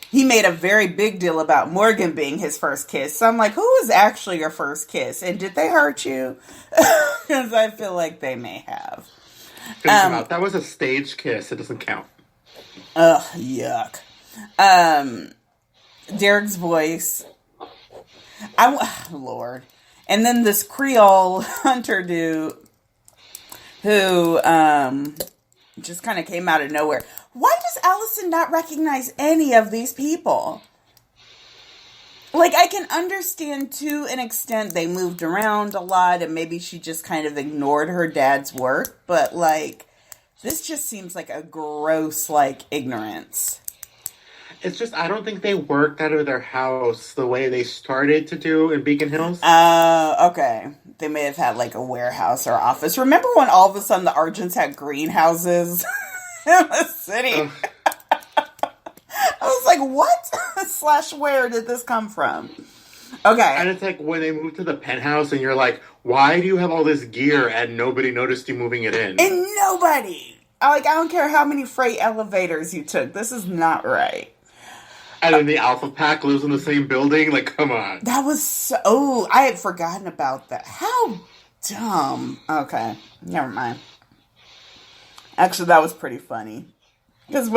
he made a very big deal about Morgan being his first kiss. So I'm like, who was actually your first kiss? And did they hurt you? Because I feel like they may have. That was a stage kiss. It doesn't count. Ugh, yuck. Derek's voice. Lord. And then this Creole hunter dude who, It just kind of came out of nowhere. Why does Allison not recognize any of these people? Like, I can understand to an extent they moved around a lot and maybe she just kind of ignored her dad's work, but, like, this just seems like a gross, like, ignorance. It's just, I don't think they worked out of their house the way they started to do in Beacon Hills. Okay. They may have had, like, a warehouse or office. Remember when all of a sudden the Argents had greenhouses in the city? I was like, what? / where did this come from? Okay. And it's like when they moved to the penthouse and you're like, why do you have all this gear and nobody noticed you moving it in? And nobody. I don't care how many freight elevators you took. This is not right. And then the Alpha Pack lives in the same building. Like, come on. That was so... Oh, I had forgotten about that. How dumb. Okay. Never mind. Actually, that was pretty funny. Because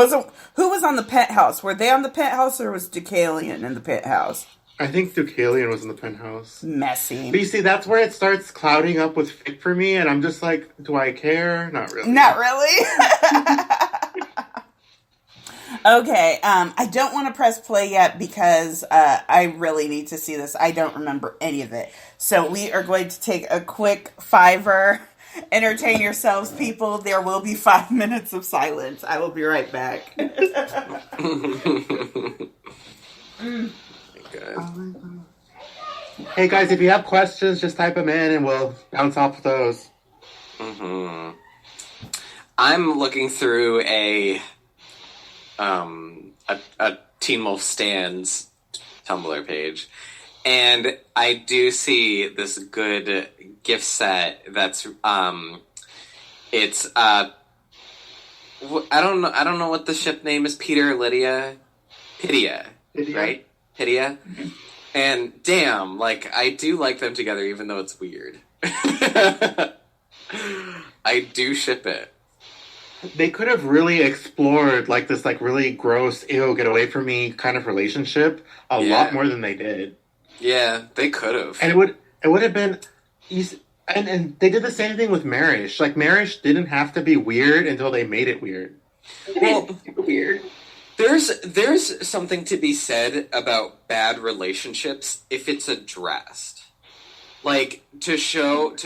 who was on the penthouse? Were they on the penthouse or was Deucalion in the penthouse? I think Deucalion was in the penthouse. Messy. But you see, that's where it starts clouding up with fic for me, and I'm just like, do I care? Not really. Not really? Okay, I don't want to press play yet because I really need to see this. I don't remember any of it. So we are going to take a quick $5. Entertain yourselves, people. There will be 5 minutes of silence. I will be right back. Hey guys, if you have questions, just type them in and we'll bounce off of those. Mm-hmm. I'm looking through a Teen Wolf Stands Tumblr page, and I do see this good gift set that's it's I don't know what the ship name is. Peter, Lydia, Pydia, right? Pydia. And damn, like, I do like them together even though it's weird. I do ship it. They could have really explored, like, this, like, really gross, ew, get away from me kind of relationship a lot more than they did. Yeah, they could have. And it would have been... And they did the same thing with Marish. Like, Marish didn't have to be weird until they made it weird. Well, weird. There's something to be said about bad relationships if it's addressed. Like, to show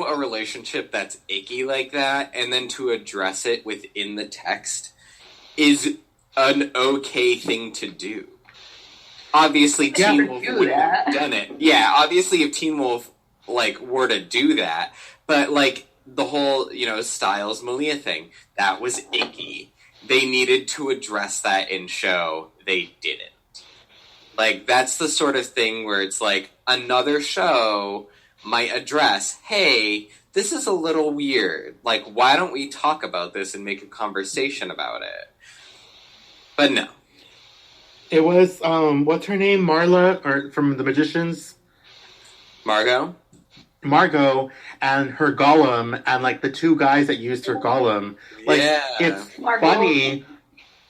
a relationship that's icky like that, and then to address it within the text is an okay thing to do. Obviously, Teen Wolf wouldn't have done it. Yeah, obviously, if Teen Wolf, like, were to do that, but, like, the whole, Stiles Malia thing, that was icky. They needed to address that in show. They didn't. Like, that's the sort of thing where it's like, another show might address, hey, this is a little weird. Like, why don't we talk about this and make a conversation about it? But no. It was, what's her name? Marla, or from The Magicians? Margot and her golem, and, like, the two guys that used her golem. Like, it's funny.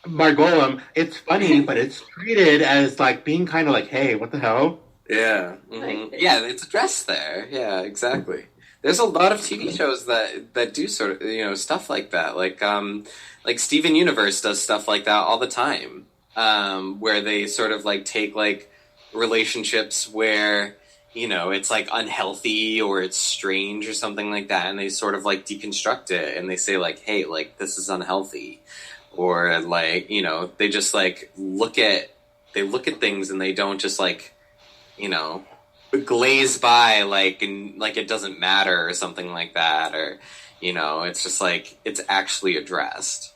Margolem, it's funny, but it's treated as, like, being kind of like, hey, what the hell? Yeah. Mm-hmm. Yeah, it's addressed there. Yeah, exactly. There's a lot of TV shows that do sort of, stuff like that. Like Steven Universe does stuff like that all the time. Where they sort of, like, take, like, relationships where... it's, like, unhealthy or it's strange or something like that, and they sort of, like, deconstruct it, and they say, like, hey, like, this is unhealthy. Or, like, they just, like, look at things and they don't just, like, glaze by, like, and, like, it doesn't matter or something like that, or, it's just, like, it's actually addressed.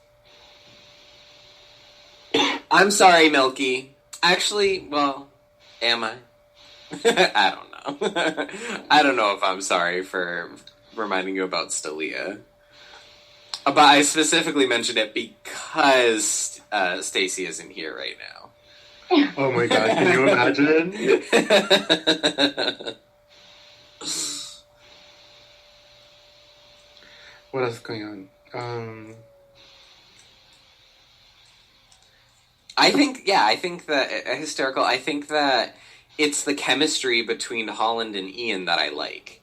I'm sorry, Milky. Actually, well, am I? I don't know. I don't know if I'm sorry for reminding you about Stalia. But I specifically mentioned it because Stacy isn't here right now. Oh my god, can you imagine? What else is going on? I think that hysterical. I think that it's the chemistry between Holland and Ian that I like.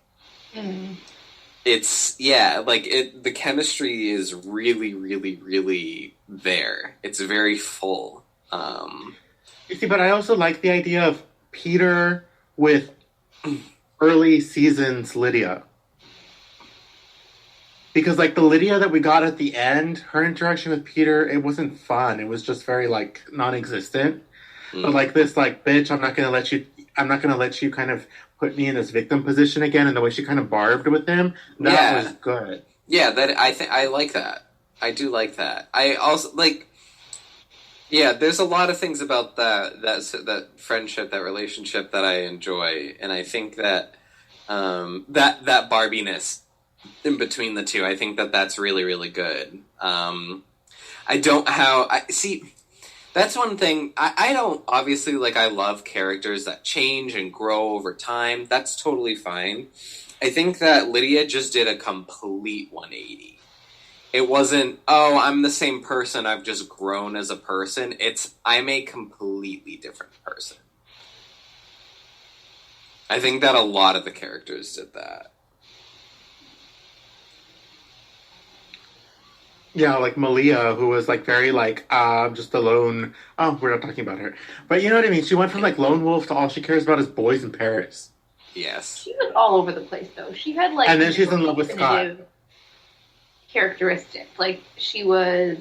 it's the chemistry is really, really, really there. It's very full. You see, but I also like the idea of Peter with early seasons Lydia. Because, like, the Lydia that we got at the end, her interaction with Peter, it wasn't fun. It was just very, like, non-existent. But, like, this, like, bitch, I'm not gonna let you kind of put me in this victim position again, and the way she kind of barbed with him, that was good. Yeah, I like that. I do like that. I also, like, yeah, there's a lot of things about that friendship, that relationship that I enjoy, and I think that, that Barbiness in between the two, I think that's really, really good. That's one thing. I don't, obviously, like, I love characters that change and grow over time. That's totally fine. I think that Lydia just did a complete 180. It wasn't, oh, I'm the same person, I've just grown as a person. It's, I'm a completely different person. I think that a lot of the characters did that. Yeah, like Malia, who was, like, very, like, just a lone... Oh, we're not talking about her. But you know what I mean? She went from, like, lone wolf to all she cares about is boys in Paris. Yes. She was all over the place, though. She had, like... And then she's in love with Scott. Characteristics. Like, she was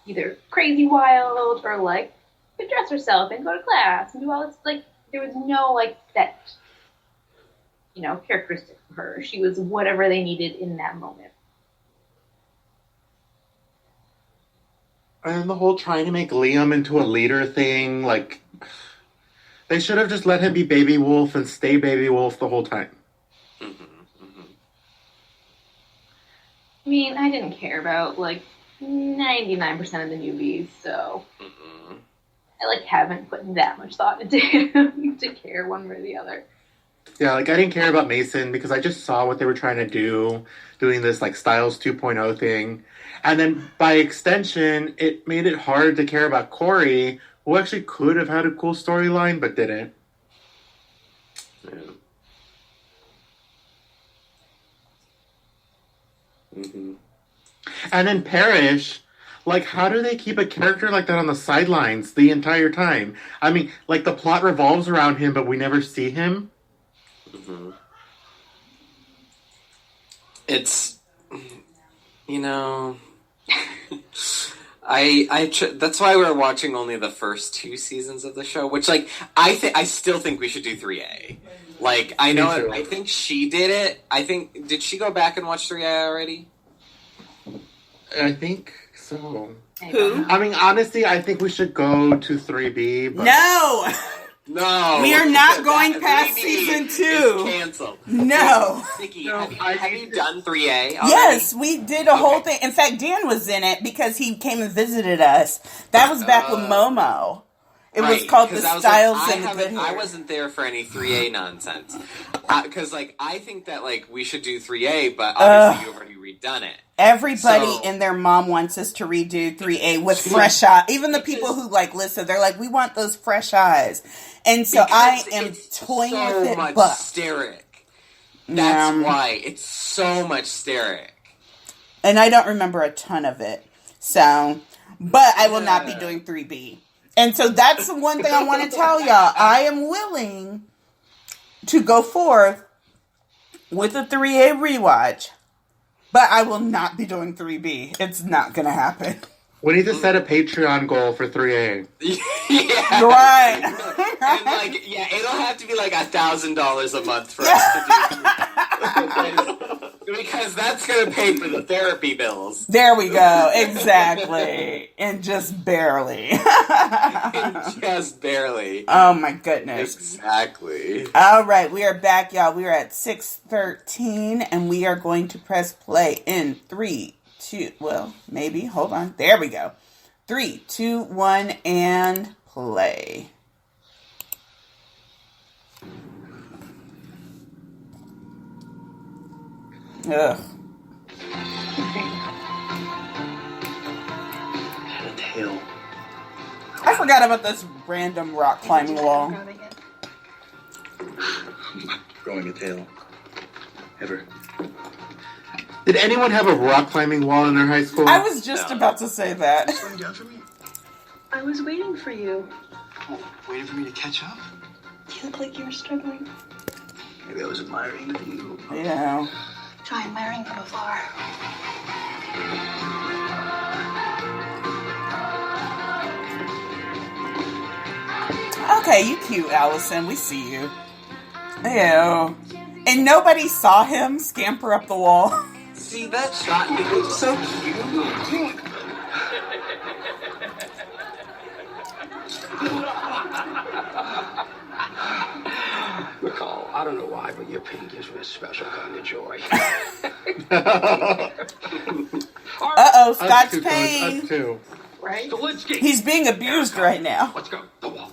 either crazy wild or, like, could dress herself and go to class and do all this. Like, there was no, like, set, characteristic for her. She was whatever they needed in that moment. And the whole trying to make Liam into a leader thing, like, they should have just let him be Baby Wolf and stay Baby Wolf the whole time. I mean, I didn't care about, like, 99% of the newbies, so I, like, haven't put that much thought into him to care one way or the other. Yeah, like, I didn't care about Mason because I just saw what they were trying to do, doing this, like, Stiles 2.0 thing. And then, by extension, it made it hard to care about Corey, who actually could have had a cool storyline, but didn't. Yeah. Mm-hmm. And then Parrish, like, how do they keep a character like that on the sidelines the entire time? I mean, like, the plot revolves around him, but we never see him. Mm-hmm. It's, that's why we're watching only the first 2 seasons of the show, which, like, I still think we should do 3A. Like, I know, I think she did it. Did she go back and watch 3A already? I think so. Who? I mean, honestly, I think we should go to 3B. But... No! We are not going past season 2. It's canceled. No. Sticky, have you done 3A already? Yes, we did a whole thing. In fact, Dan was in it because he came and visited us. That was back with Momo. It was called the Stiles and the Good Hair. I wasn't there for any 3A nonsense. Because, like, I think that, like, we should do 3A, but obviously you've already redone it. Everybody and their mom wants us to redo 3A with fresh eyes. Even the people who, like, listen, they're like, we want those fresh eyes. And so I am toying with it. So much steric. That's why. It's so much steric. And I don't remember a ton of it. So, but I will not be doing 3B. And so that's the one thing I want to tell y'all. I am willing to go forth with a 3A rewatch, but I will not be doing 3B. It's not going to happen. We need to set a Patreon goal for 3A. Yeah. Right. And, like, yeah, it'll have to be like $1,000 a month for us to do. Because that's going to pay for the therapy bills. There we go. Exactly. And just barely. Just barely. Oh, my goodness. Exactly. All right. We are back, y'all. We are at 6:13, and we are going to press play in 3, 2, well, maybe. Hold on. There we go. 3, 2, 1, and play. Ugh. Had a tail. I forgot about this random rock climbing wall. I'm not growing a tail. Ever. Did anyone have a rock climbing wall in their high school? I was just about to say that. You slowing down for me? I was waiting for you. Oh, waiting for me to catch up? You look like you were struggling. Maybe I was admiring the view. Yeah. Try admiring from afar. Okay, you cute, Allison. We see you. Ew. And nobody saw him scamper up the wall. See that shot? It looks so cute. McCall, I don't know why, but your pain gives me a special kind of joy. Uh-oh, Scott's Us pain. too. Right? He's being abused right now. Let's go. The wall.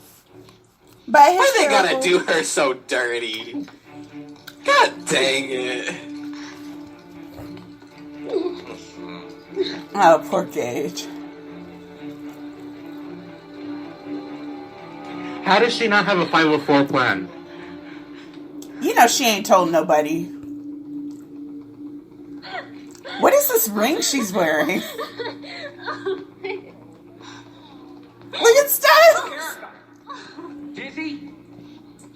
By his Why they gotta terrible- do her so dirty? God dang it. Oh, poor Gage. How does she not have a 504 plan? You know she ain't told nobody. What is this ring she's wearing? Look at Stiles! Dizzy?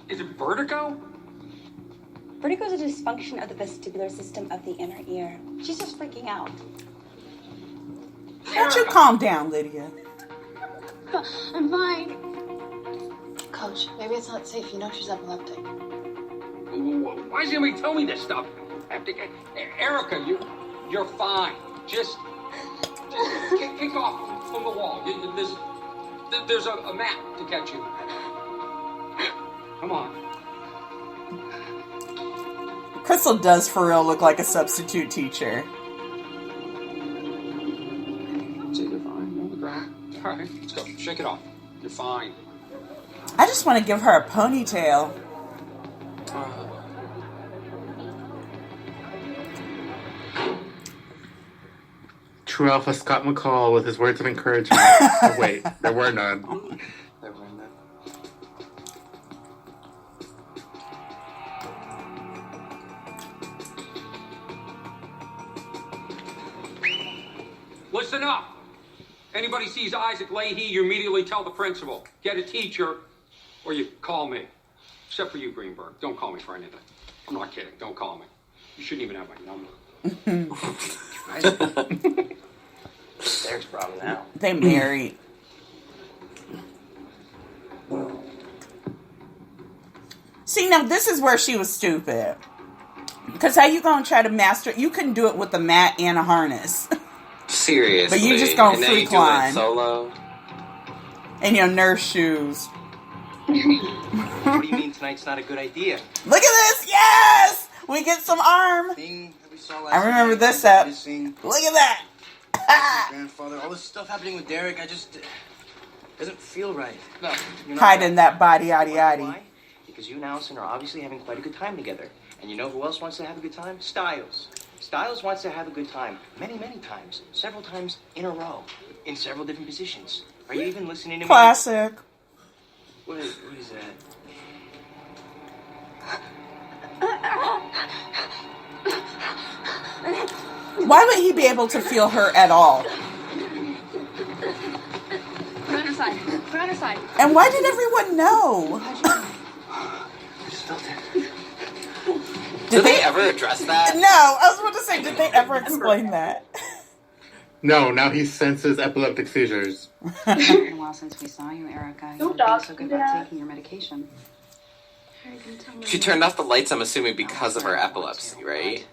Is it vertigo? Vertigo is a dysfunction of the vestibular system of the inner ear. She's just freaking out. Why don't you calm down, Lydia? I'm fine. Coach, maybe it's not safe. You know she's epileptic. Why does anybody tell me this stuff? Erica, you're fine. Just kick off from the wall. There's a mat to catch you. Come on. Crystal does for real look like a substitute teacher. See, you're fine. You're on the ground. All right, let's go. Shake it off. You're fine. I just want to give her a ponytail. True Alpha Scott McCall with his words of encouragement. Oh, wait, there were none. Listen up. Anybody sees Isaac Leahy, you immediately tell the principal. Get a teacher, or you call me. Except for you, Greenberg. Don't call me for anything. I'm not kidding. Don't call me. You shouldn't even have my number. Derek's problem now. They married. See, now this is where she was stupid. Because how you gonna try to master it? You couldn't do it with a mat and a harness. Seriously. But you just gonna And now free you do it climb. solo. And your nurse shoes. What do you mean tonight's not a good idea? Look at this! Yes! We get some arm. Thing that we saw last I remember night, this up. missing, Look at that. grandfather, all this stuff happening with Derek, I just doesn't feel right. No, you're not Hiding right. that body, yaddy, yaddy. Why? Because you and Allison are obviously having quite a good time together. And you know who else wants to have a good time? Stiles. Stiles wants to have a good time many, many times. Several times in a row. In several different positions. Are you even listening to me? Classic. What is that? Why would he be able to feel her at all? Put on her side. Put on her side. And why did everyone know? I just felt it. Did they ever address that? No, I was about to say, did they ever explain that? No, now he senses epileptic seizures. It's been a while since we saw you, Erica. You Don't were being dog so do good about that. taking your medication. She turned off the lights, I'm assuming, because of her epilepsy, right?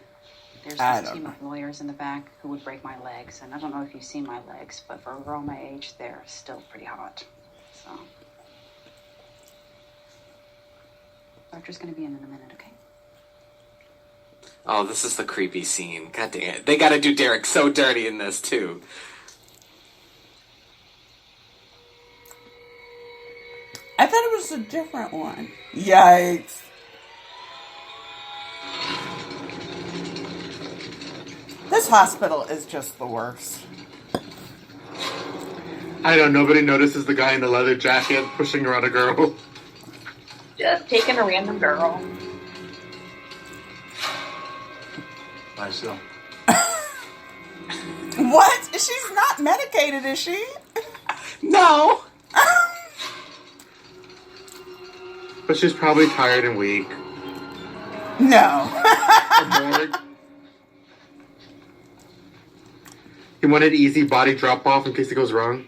There's I this don't team know. of lawyers in the back who would break my legs, and I don't know if you've seen my legs, but for a girl my age, they're still pretty hot. So, doctor's gonna be in a minute, okay? Oh, this is the creepy scene. God dang it. They gotta do Derek so dirty in this, too. I thought it was a different one. Yikes. This hospital is just the worst. I know, nobody notices the guy in the leather jacket pushing around a girl. Just taking a random girl. Lie still. What? She's not medicated, is she? No. But she's probably tired and weak. No. Bored. He wanted easy body drop off in case it goes wrong.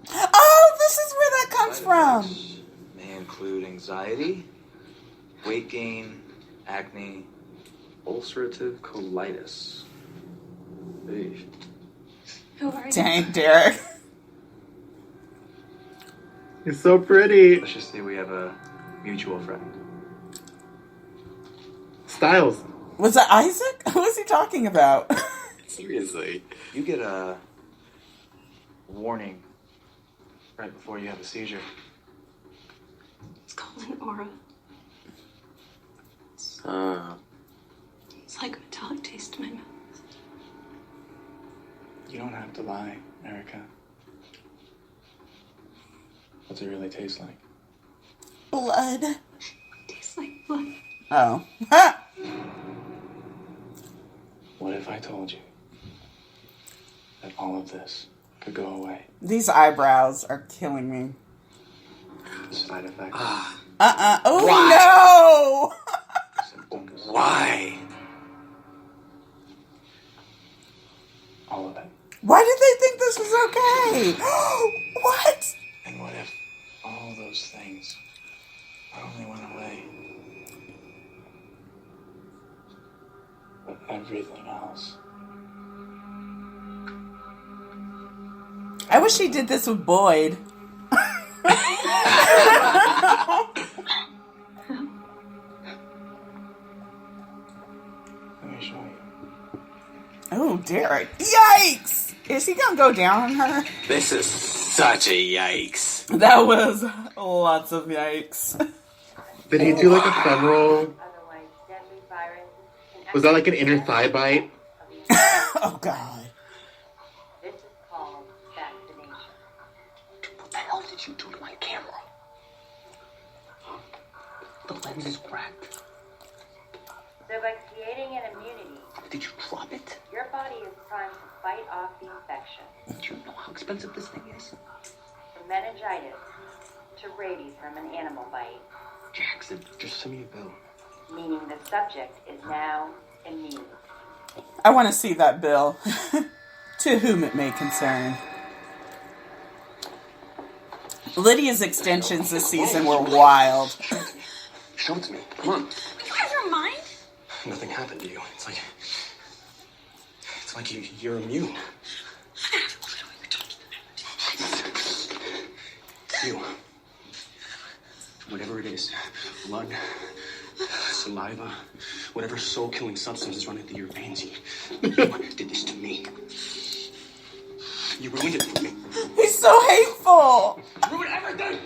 Oh, this is where that comes from. May include anxiety, weight gain, acne, ulcerative colitis. Eesh. Who are you? Dang, Derek. It's so pretty. Let's just say we have a mutual friend. Stiles. Was that Isaac? Who is he talking about? Seriously. You get a warning right before you have a seizure. It's called an aura. It's like a metallic taste in my mouth. You don't have to lie, Erica. What's it really taste like? Blood. It tastes like blood. Oh. Ha! What if I told you that all of this could go away? These eyebrows are killing me. The side effects. Oh, Why? no! Why? All of it. Why did they think this was okay? What? And what if all those things not only went away, but everything else? I wish he did this with Boyd. Let me show you. Oh, Derek. Yikes! Is he gonna go down on her? This is such a yikes. That was lots of yikes. Did he do like a femoral? Was that like an inner thigh bite? Oh, God. This is called vaccination. What the hell did you do to my camera? The lens is cracked. So by creating an immunity, Did you drop it? your body is primed to fight off the infection. Do you know how expensive this thing is? From meningitis to rabies from an animal bite, Jackson, just send me a bill. meaning the subject is now immune. I want to see that bill. To whom it may concern. Lydia's extensions this season were wild. Show it to me. Come on. You have your mind? Nothing happened to you. It's like you're immune. You. Whatever it is, blood, saliva, whatever soul-killing substance is running through your veins, you did this to me. You ruined it for me. He's so hateful. You ruined everything!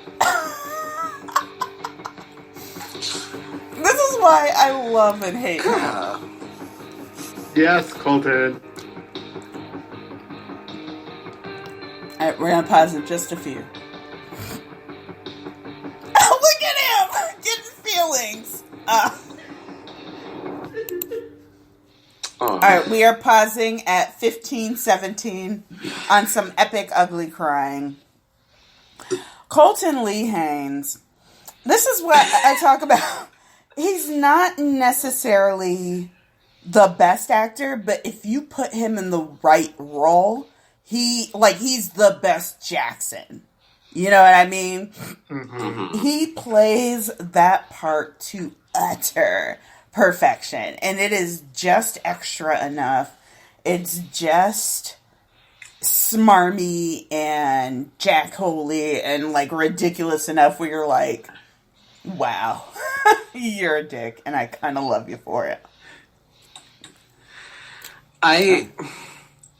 This is why I love and hate him. Yes, Colton. Alright, we're gonna pause in just a few. Oh, look at him! Getting feelings! Alright, we are pausing at 15:17 on some epic ugly crying. Colton Lee Haynes. This is what I talk about. He's not necessarily the best actor, but if you put him in the right role, he's the best Jackson. You know what I mean? Mm-hmm. He plays that part to utter perfection, and it is just extra enough. It's just smarmy and Jack Holy and like ridiculous enough where you're like, wow, you're a dick, and I kind of love you for it.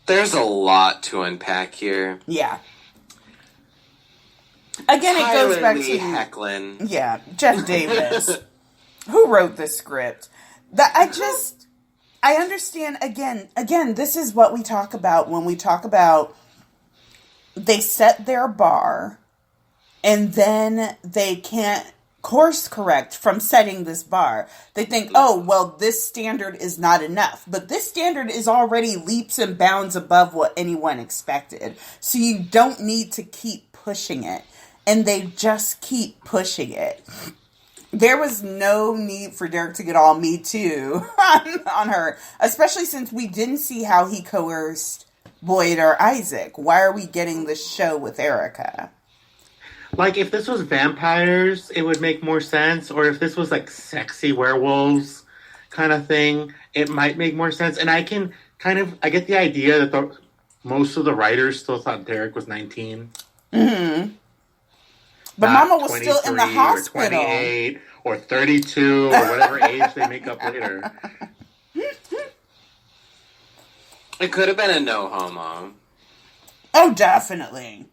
There's a lot to unpack here. Yeah. Again, it goes back Lee to Hecklin. Yeah, Jeff Davis, who wrote this script. I understand. Again, this is what we talk about when we talk about they set their bar, and then they can't course correct from setting this bar. They think, oh, well, this standard is not enough. But this standard is already leaps and bounds above what anyone expected. So you don't need to keep pushing it. And they just keep pushing it. There was no need for Derek to get all Me Too on her. Especially since we didn't see how he coerced Boyd or Isaac. Why are we getting this show with Erica? Like, if this was vampires, it would make more sense. Or if this was, like, sexy werewolves kind of thing, it might make more sense. And I can I get the idea that most of the writers still thought Derek was 19. Mm-hmm. But Mama was still in the hospital. Or 28, or 32, or whatever age they make up later. It could have been a no homo. Oh, definitely.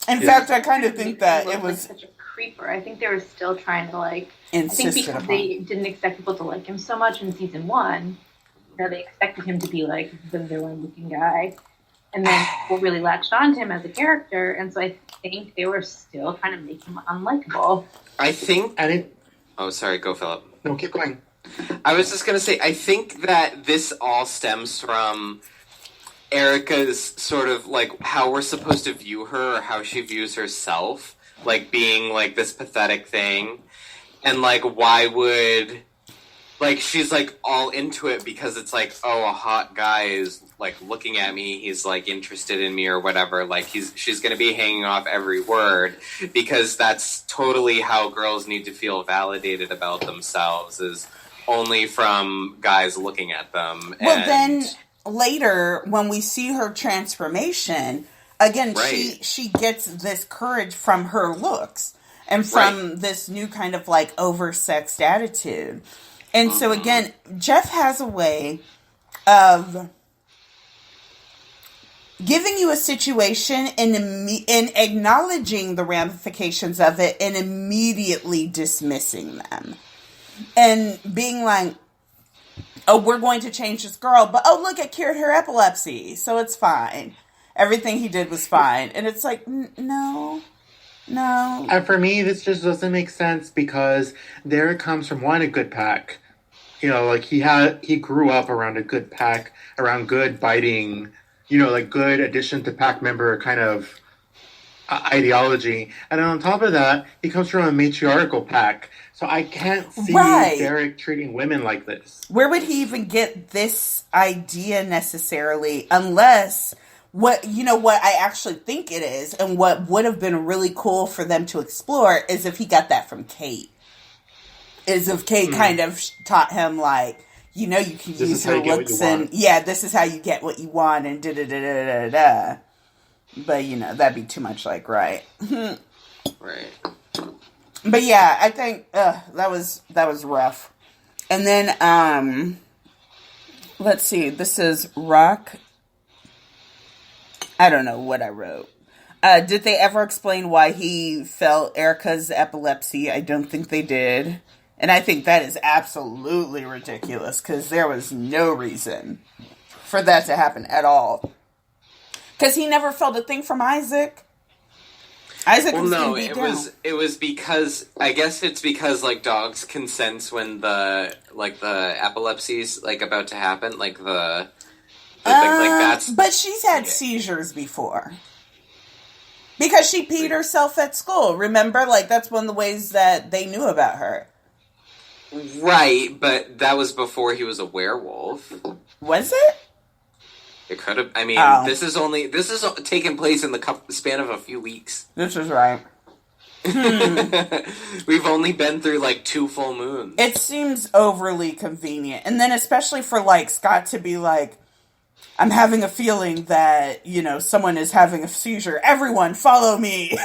In fact, I kind of think that it was such a creeper. I think they were still trying to I think because they didn't expect people to like him so much in season 1, that they expected him to be like the villain-looking guy, and then people really latched on to him as a character, and so I think they were still trying to make him unlikable. I think. Oh, sorry. Go, Philip. No, keep going. I was just gonna say, I think that this all stems from Erica's sort of like how we're supposed to view her, or how she views herself, like being like this pathetic thing, and like why would she's like all into it because it's like, oh, a hot guy is like looking at me, he's like interested in me or whatever, like she's gonna be hanging off every word, because that's totally how girls need to feel validated about themselves, is only from guys looking at them. Well, then later, when we see her transformation, again, she gets this courage from her looks and from this new kind of like oversexed attitude. And so again, Jeff has a way of giving you a situation and acknowledging the ramifications of it and immediately dismissing them. And being like, oh, we're going to change this girl, but oh, look, it cured her epilepsy, so it's fine. Everything he did was fine. And it's like, no. And for me, this just doesn't make sense, because Derek comes from, a good pack. You know, like he grew up around a good pack, around good biting, like good addition to pack member kind of ideology. And then on top of that, he comes from a matriarchal pack. So I can't see Derek treating women like this. Where would he even get this idea necessarily, unless what I actually think it is, and what would have been really cool for them to explore, is if he got that from Kate. Is if Kate kind of taught him, like, you can use your looks, and this is how you get what you want, and da-da-da-da-da-da. But, that'd be too much, like, right. Right. But yeah, I think that was rough. And then let's see. This is Rock. I don't know what I wrote. Did they ever explain why he felt Erica's epilepsy? I don't think they did. And I think that is absolutely ridiculous, because there was no reason for that to happen at all. Because he never felt a thing from Isaac. It was because, I guess it's because, like, dogs can sense when the epilepsy's, like, about to happen, like, the thing, like, that's... But she's had seizures before. Because she peed herself at school, remember? Like, that's one of the ways that they knew about her. Right, but that was before he was a werewolf. Was it? It could have. I mean, this is taking place in the span of a few weeks. This is right. We've only been through like 2 full moons. It seems overly convenient, and then especially for like Scott to be like, "I'm having a feeling that someone is having a seizure. Everyone, follow me."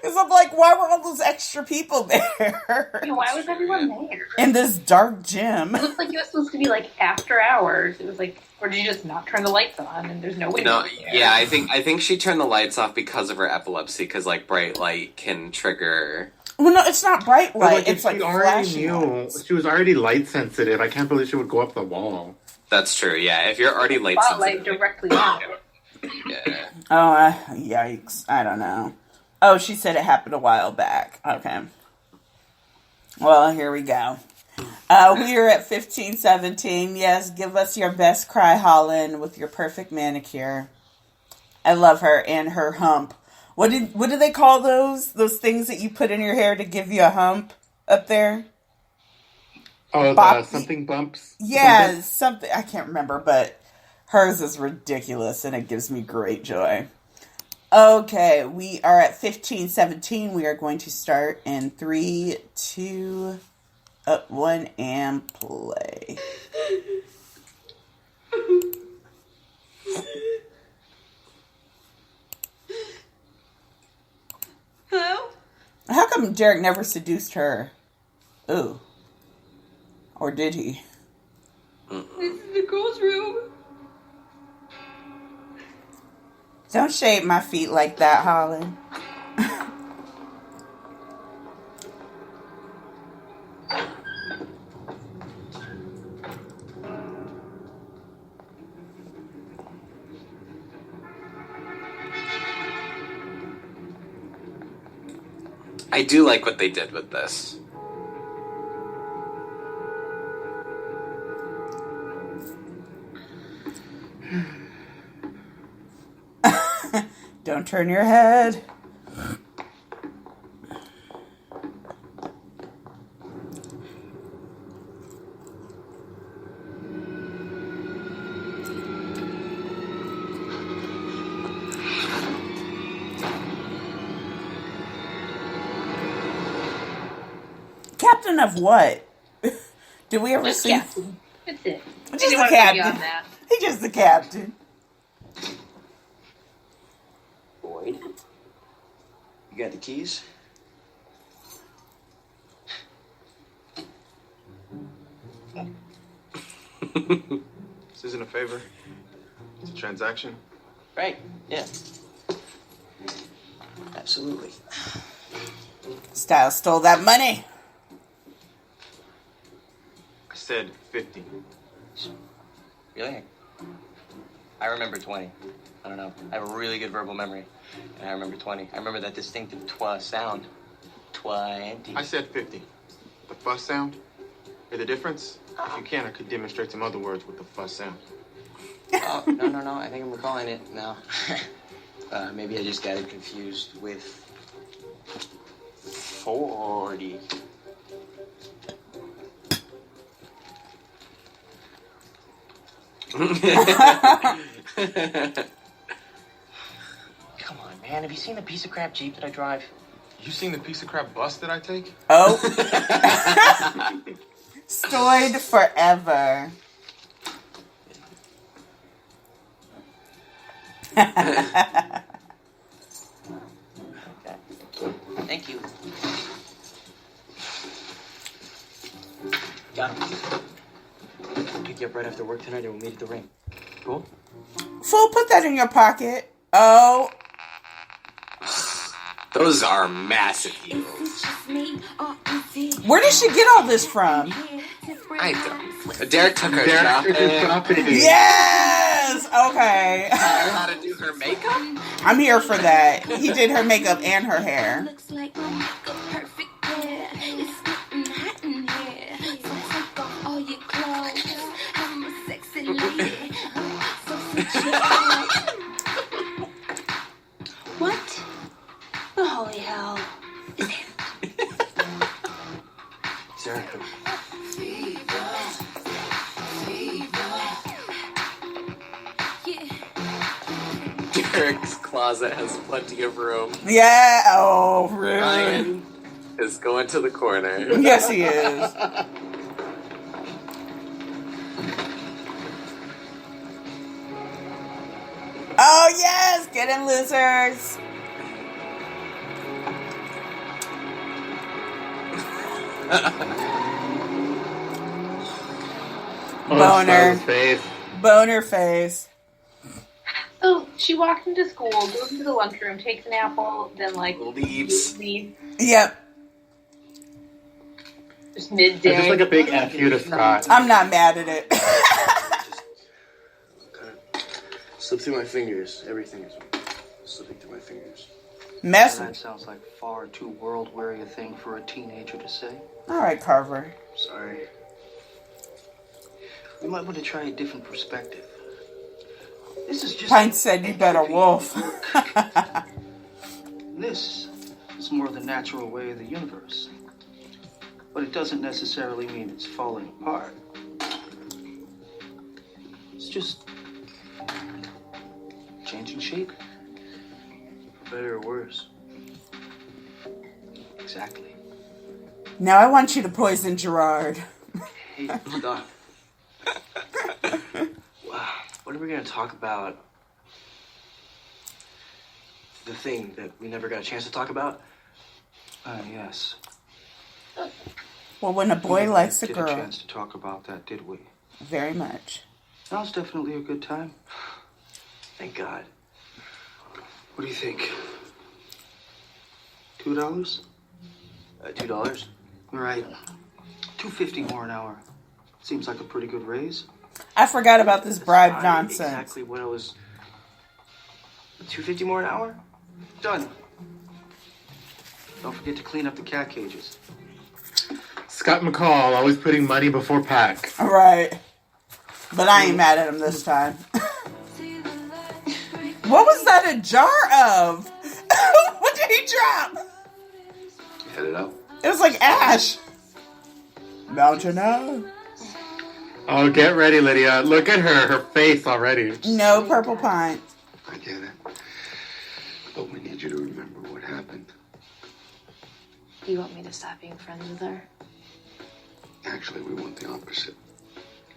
Because I'm like, why were all those extra people there? Why was everyone there? In this dark gym. It looked like it was supposed to be like after hours. It was like, or did you just not turn the lights on and there's no window? No, yeah, I think she turned the lights off because of her epilepsy, because like bright light can trigger. Well, no, it's not bright light. Like, it's like flashing lights. She was already light sensitive. I can't believe she would go up the wall. That's true. Yeah, if you're already light sensitive. Spotlight directly on. Yeah. Oh, yikes! I don't know. Oh, she said it happened a while back. Okay. Well, here we go. We are at 15:17. Yes, give us your best cry, Holland, with your perfect manicure. I love her and her hump. What do they call those? Those things that you put in your hair to give you a hump up there? Oh, something bumps? Yeah, something. I can't remember, but hers is ridiculous and it gives me great joy. Okay, we are at 15:17. We are going to start in 3, 2, 1, and play. Hello? How come Derek never seduced her? Ooh. Or did he? This is the girls' room. Don't shade my feet like that, Holland. I do like what they did with this. Don't turn your head. Captain of what? Did we ever see? Captain. That's it. Just the captain. He's just the captain. Boyd, you got the keys? This isn't a favor. It's a transaction. Right, yeah. Absolutely. Stiles stole that money. I said 50. Really? I remember 20. I don't know. I have a really good verbal memory. And I remember 20. I remember that distinctive twa sound. 20. I said 50. The fuss sound? Hear the difference? If you can, I could demonstrate some other words with the fuss sound. Oh, no. I think I'm recalling it now. Maybe I just got it confused with 40. Come on, man. Have you seen the piece of crap Jeep that I drive? You seen the piece of crap bus that I take? Oh. Stored forever. Thank you. Got him. I'll pick you up right after work tonight and we'll meet at the ring. Cool? Fool, put that in your pocket. Oh. Those are massive heels. Where did she get all this from? I don't. Derek took her shopping. Yes! Okay. Learn how to do her makeup? I'm here for that. He did her makeup and her hair. What the holy hell is it? Jericho. Derek's closet has plenty of room. Yeah. Oh, really? Ryan is going to the corner. Yes, he is. Oh, yes! Get in, losers! Boner. Boner face. So she walks into school, goes into the lunchroom, takes an apple, then leaves. Yep. Just midday. Just like a big F you to Scott. I'm not mad at it. Slip through my fingers. Everything is slipping through my fingers. Mess. That sounds like far too world-weary a thing for a teenager to say. All right, Carver. Sorry. You might want to try a different perspective. This is just... Pine said you better wolf. This is more the natural way of the universe. But it doesn't necessarily mean it's falling apart. It's just changing shape. For better or worse. Exactly. Now I want you to poison Gerard. Hey, stop. Wow. What are we going to talk about? The thing that we never got a chance to talk about? Yes. Well, when a boy likes a Didn't girl. get a chance to talk about that, did we? Very much. That was definitely a good time. Thank God. What do you think? $2? $2? All right. $2.50 more an hour. Seems like a pretty good raise. I forgot about this bribe Not nonsense. Exactly what I was. $2.50 more an hour? Done. Don't forget to clean up the cat cages. Scott McCall, always putting money before pack. All right. But I ain't mad at him this time. What was that a jar of? What did he drop? Head it up. It was like ash. Mountain Ash. Oh, get ready, Lydia. Look at her face already. No purple pint. I get it. But we need you to remember what happened. You want me to stop being friends with her? Actually, we want the opposite.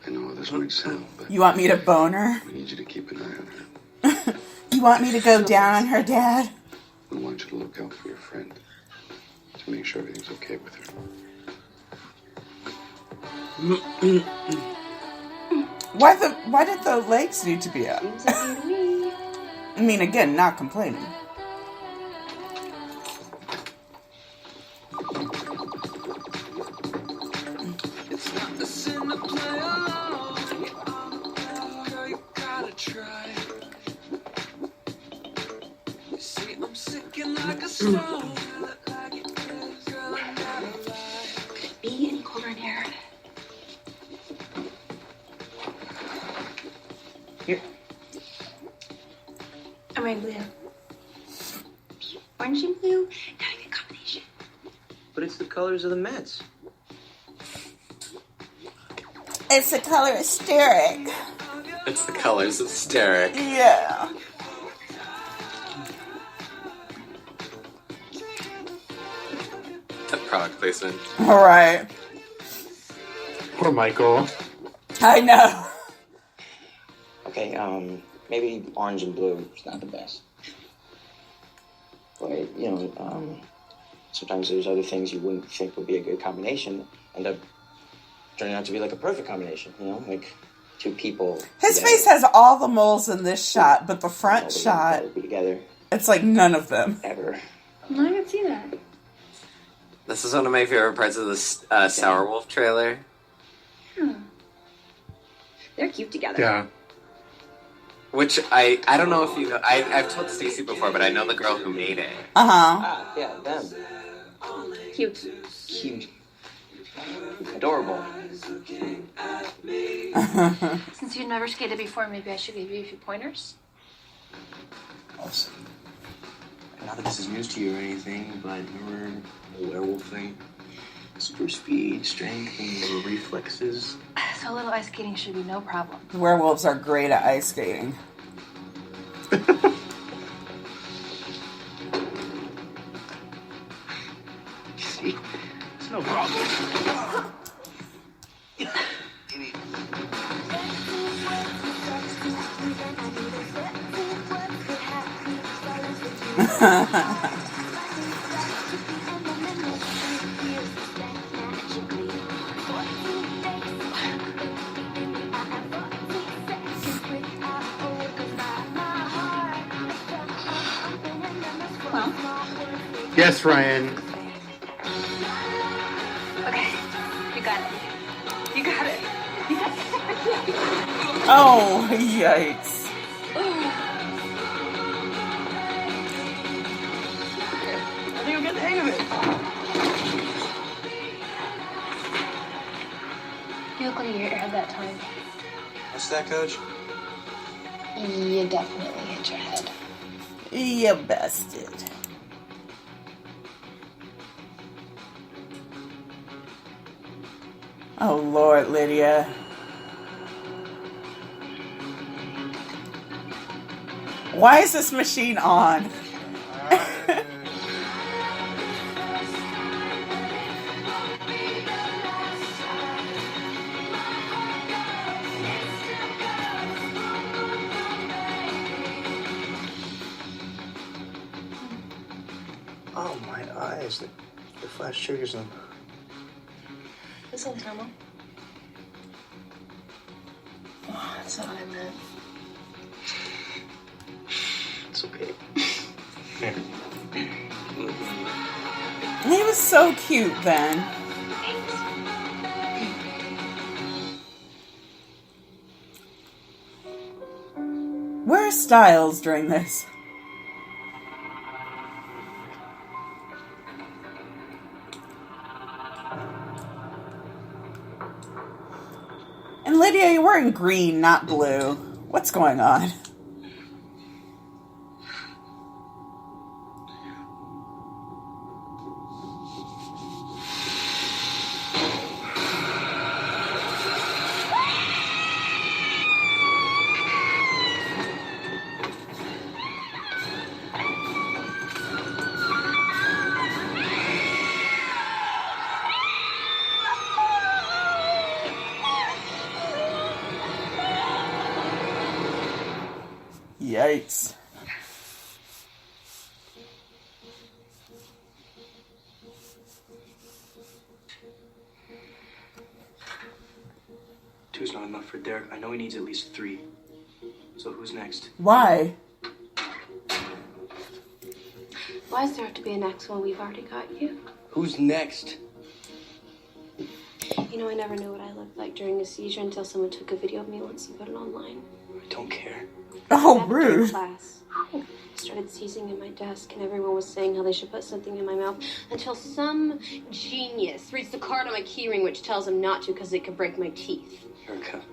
I know how this might sound, but You want me to bone her? we need you to keep an eye on her. You want me to go down on her, Dad? We want you to look out for your friend. To make sure everything's okay with her. Why did the legs need to be up? I mean, again, not complaining. It's not the sin to play alone. Girl, you gotta try. You see, I'm sinking like a stone. Girl, I gotta lie. Could it be any colder in here? Here. I'm wearing blue. Orange and blue, not a good combination. But it's the colors of the Mets. It's the color hysteric. It's the colors hysteric. Yeah. That product placement. All right. Poor Michael. I know. Okay, maybe orange and blue is not the best. But, sometimes there's other things you wouldn't think would be a good combination end up turning out to be like a perfect combination, like two people. His together. face has all the moles in this shot, but the front Nobody shot, would be together it's like none of them. ever. No, I can see that. This is one of my favorite parts of this Sour Wolf trailer. They're cute together. Yeah. Which I don't know if you know. I've told Stacey before, but I know the girl who made it. Ah, yeah, them. Cute. Cute. Adorable. Since you've never skated before, maybe I should give you a few pointers. Awesome. Not that this is news to you or anything, but remember the werewolf thing? Super speed, strength, and little reflexes. So a little ice skating should be no problem. Werewolves are great at ice skating. See? It's no problem. Yes, Ryan. Okay, you got it. You got it. You got it. Oh, yikes. I think I'm getting the hang of it. Luckily, you had that time. What's that, Coach? You definitely hit your head. You bested. Oh, Lord, Lydia. Why is this machine on? Oh, my eyes. The flash triggers them. This one's normal. Oh, that's not what I meant. It's okay. He was so cute then. Where's Stiles during this? And Lydia, you're wearing green, not blue. What's going on? Yikes. Two's not enough for Derek. I know he needs at least 3. So who's next? Why? Why does there have to be a next one? We've already got you. Who's next? You know, I never knew what I looked like during a seizure until someone took a video of me once and put it online. I don't care. Oh, rude. Class. I started seizing in my desk, and everyone was saying how they should put something in my mouth until some genius reads the card on my keyring, which tells him not to because it could break my teeth. Erica.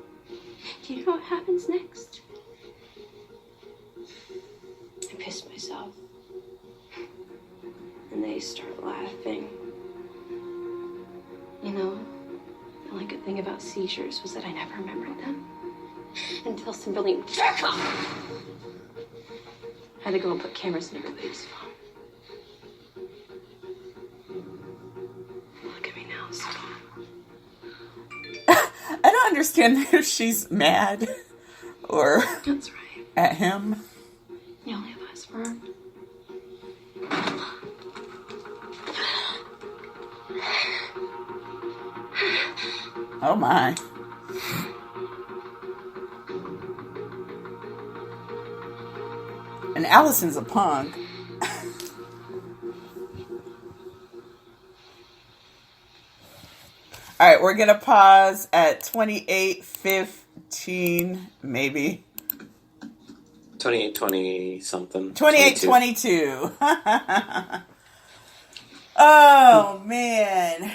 Do you know what happens next? I pissed myself. And they start laughing. You know, the only good thing about seizures was that I never remembered them. Until some brilliant jerk off had to go and put cameras in everybody's phone. Look at me now, Scott. I don't understand if she's mad or That's right. at him. You only have eyes for her. Oh my. And Allison's a punk. All right, we're going to pause at 28:15, maybe. 28:20 something. 28:22. Oh, man.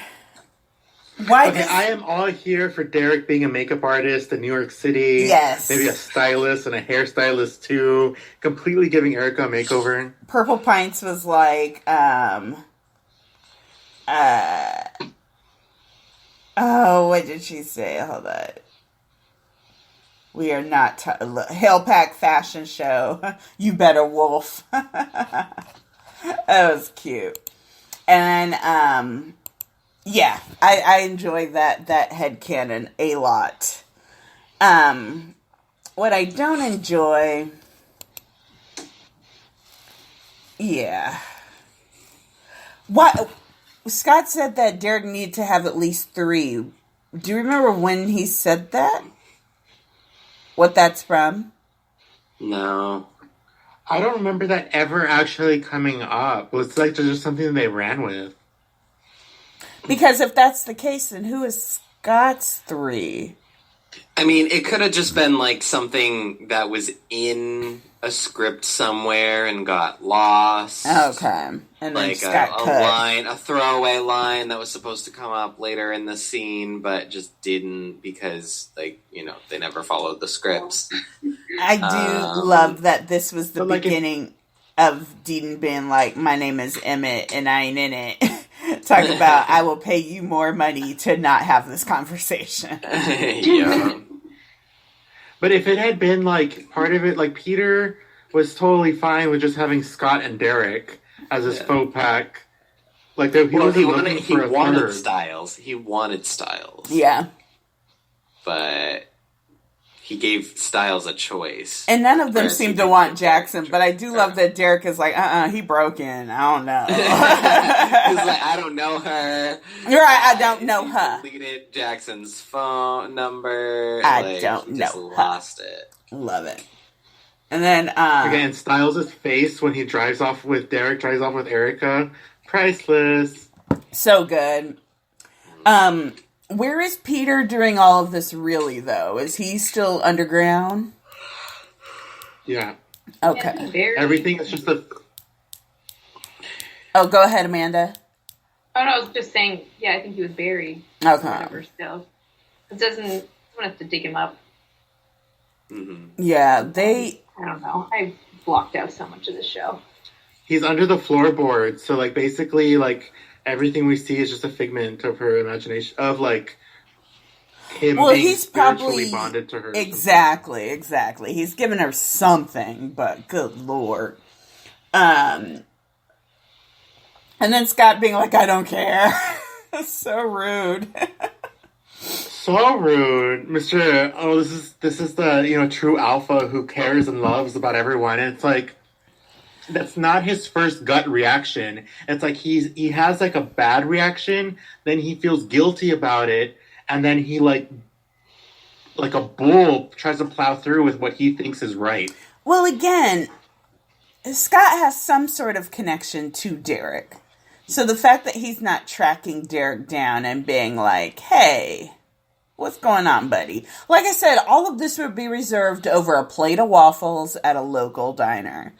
Okay, I am all here for Derek being a makeup artist in New York City. Yes. Maybe a stylist and a hairstylist too. Completely giving Erica a makeover. Purple Pints was like, oh, what did she say? Hold on. We are not Hell Pack Fashion Show. You better wolf. That was cute. And yeah, I enjoy that headcanon a lot. What I don't enjoy, yeah. What Scott said that Derek needed to have at least 3. Do you remember when he said that? What that's from? No. I don't remember that ever actually coming up. It's like just something they ran with. Because if that's the case, then who is Scott's 3? I mean, it could have just been like something that was in a script somewhere and got lost. Okay. And then Like just got cut. a throwaway line that was supposed to come up later in the scene, but just didn't because, like, you know, they never followed the scripts. I do love that this was the beginning of Deedon being like, my name is Emmett and I ain't in it. Talk about, I will pay you more money to not have this conversation. Yeah. But if it had been, like, part of it, like, Peter was totally fine with just having Scott and Derek as his faux pack. Like, he wanted Stiles. He wanted Stiles. Yeah. But he gave Stiles a choice. And none of them seem to want Jackson, but I do love that Derek is like, he broken. I don't know. He's like, I don't know her. You're right, I don't know her. Deleted Jackson's phone number. I don't know her. Lost it. Love it. And then, again, Stiles' face when he drives off with Erica, priceless. So good. Where is Peter during all of this really, though? Is he still underground? Yeah. Okay. Everything is just a... Oh, go ahead, Amanda. Oh, no, I was just saying, yeah, I think he was buried. Okay. Whatever, still. It doesn't... Someone has to dig him up. Mm-hmm. Yeah, I don't know. I blocked out so much of the show. He's under the floorboard, so, like, basically, like... Everything we see is just a figment of her imagination, of, like, him being he's spiritually probably bonded to her. Exactly. He's given her something, but good lord. And then Scott being like, I don't care. So rude. So rude. Mr. Oh, this is the, you know, true alpha who cares and loves about everyone. And it's like, that's not his first gut reaction. It's like he has like a bad reaction, then he feels guilty about it, and then he like a bull tries to plow through with what he thinks is right. Well, again, Scott has some sort of connection to Derek. So the fact that he's not tracking Derek down and being like, hey, what's going on, buddy? Like I said, all of this would be reserved over a plate of waffles at a local diner.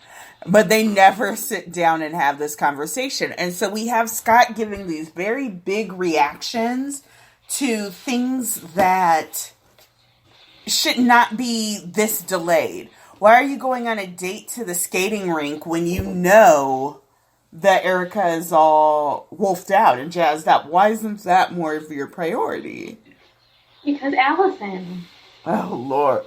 But they never sit down and have this conversation. And so we have Scott giving these very big reactions to things that should not be this delayed. Why are you going on a date to the skating rink when you know that Erica is all wolfed out and jazzed up? Why isn't that more of your priority? Because Allison. Oh, Lord.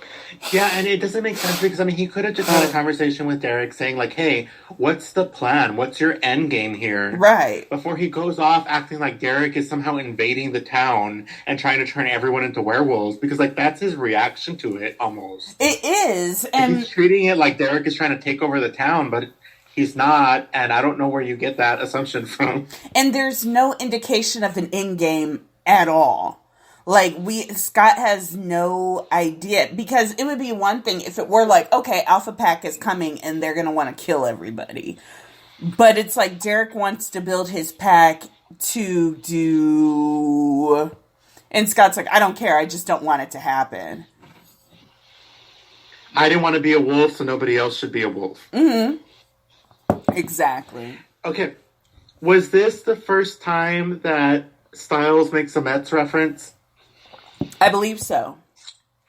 Yeah, and it doesn't make sense because, I mean, he could have just had a conversation with Derek saying, like, hey, what's the plan? What's your end game here? Right. Before he goes off acting like Derek is somehow invading the town and trying to turn everyone into werewolves, because, like, that's his reaction to it, almost. It is, and... He's treating it like Derek is trying to take over the town, but he's not, and I don't know where you get that assumption from. And there's no indication of an end game at all. Like, Scott has no idea, because it would be one thing if it were like, okay, Alpha Pack is coming and they're going to want to kill everybody. But it's like Derek wants to build his pack to do... And Scott's like, I don't care, I just don't want it to happen. I didn't want to be a wolf, so nobody else should be a wolf. Mm-hmm. Exactly. Okay. Was this the first time that Stiles makes a Mets reference? I believe so.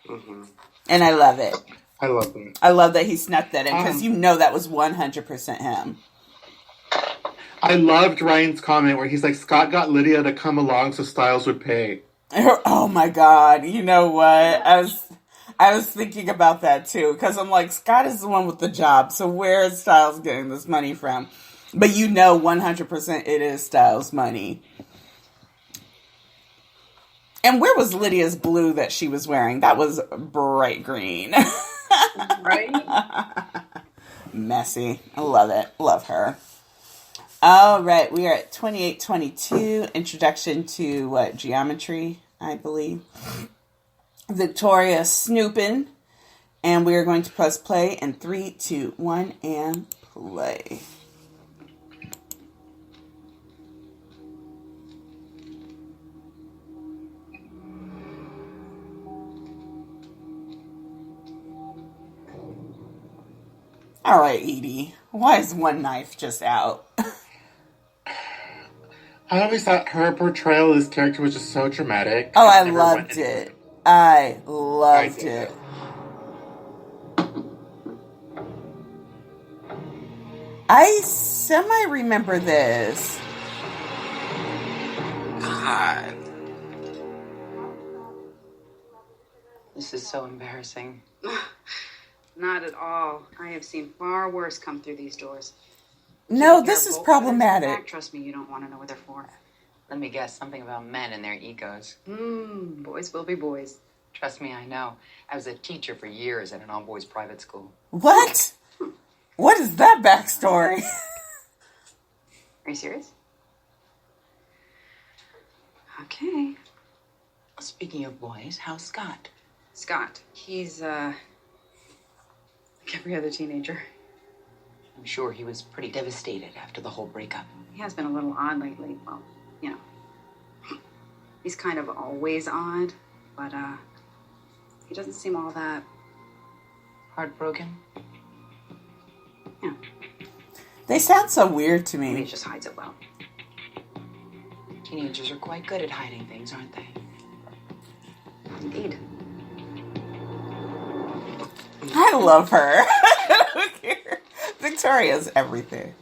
Mm-hmm. And I love it. I love it. I love that he snuck that in, because you know that was 100% him. I loved Ryan's comment where he's like, Scott got Lydia to come along so Stiles would pay. Oh my God. You know what? I was thinking about that too, because I'm like, Scott is the one with the job, so where is Stiles getting this money from? But you know 100% it is Stiles' money. And where was Lydia's blue that she was wearing? That was bright green. Right? Messy. I love it. Love her. All right. We are at 2822. Introduction to geometry, I believe. Victoria snooping. And we are going to press play in 3, 2, 1, and play. All right, Edie. Why is one knife just out? I always thought her portrayal of this character was just so dramatic. Oh, I loved it. I loved it. I semi-remember this. God. This is so embarrassing. Not at all. I have seen far worse come through these doors. No, this is problematic. Trust me, you don't want to know what they're for. Let me guess, something about men and their egos. Boys will be boys. Trust me, I know. I was a teacher for years at an all-boys private school. What? What is that backstory? Are you serious? Okay. Speaking of boys, how's Scott? Scott. He's, like every other teenager. I'm sure he was pretty devastated after the whole breakup. He has been a little odd lately. Well, you know. He's kind of always odd, but, he doesn't seem all that... Heartbroken? Yeah. They sound so weird to Maybe me. he just hides it well. Teenagers are quite good at hiding things, aren't they? Indeed. I love her. I don't care. Victoria's everything.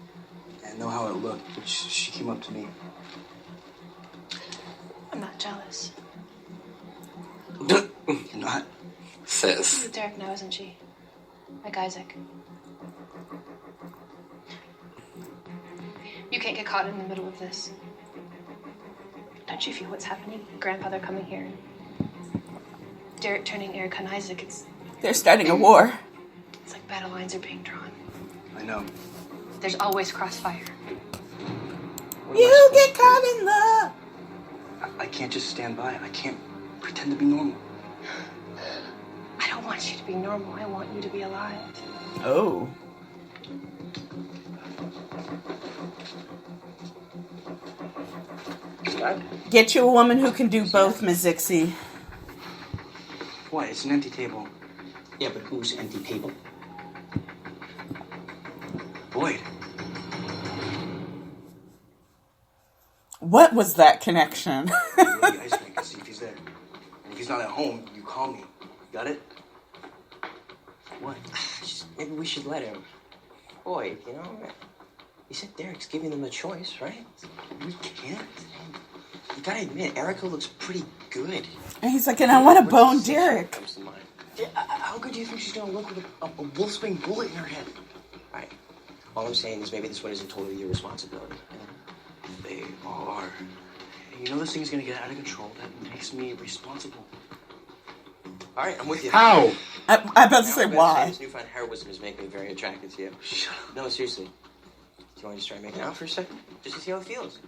I know how it looked, but she came up to me. I'm not jealous. You're not? Sis. Derek knows, isn't she? Like Isaac. You can't get caught in the middle of this. Don't you feel what's happening? Grandfather coming here. Derek turning Erica and Isaac. They're starting a war. It's like battle lines are being drawn. I know. There's always crossfire. You get caught in love. I can't just stand by. I can't pretend to be normal. I don't want you to be normal. I want you to be alive. Oh. Scott? Get you a woman who can do both, Ms. Zixie. What? It's an empty table. Yeah, but whose empty table? Boyd. What was that connection? Go to the ice rink and see if he's there. And if he's not at home, you call me. Got it? What? Maybe we should let him. Boy, you know, he said Derek's giving them a choice, right? We can't. You gotta admit, Erica looks pretty good. And he's like, and I want to bone Derek. Comes to mind. Yeah, how good do you think she's gonna look with a wolfswing bullet in her head? All right. All I'm saying is maybe this one isn't totally your responsibility. They all are. You know this thing's gonna get out of control. That makes me responsible. All right, I'm with you. How? I'm about to say why. This newfound heroism is making me very attracted to you. Shut up. No, seriously. Do you want to just try making out for a second? Just to see how it feels.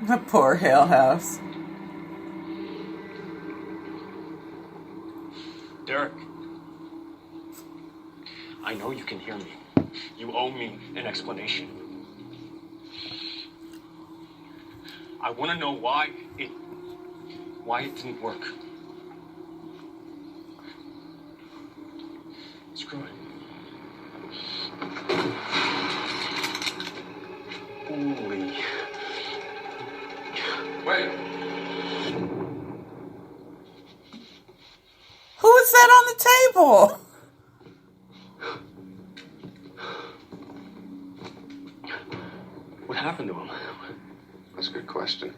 The poor Hale House. Derek, I know you can hear me. You owe me an explanation. I want to know why it didn't work. Screw it. Holy. Wait. Who is that on the table? What happened to him? That's a good question.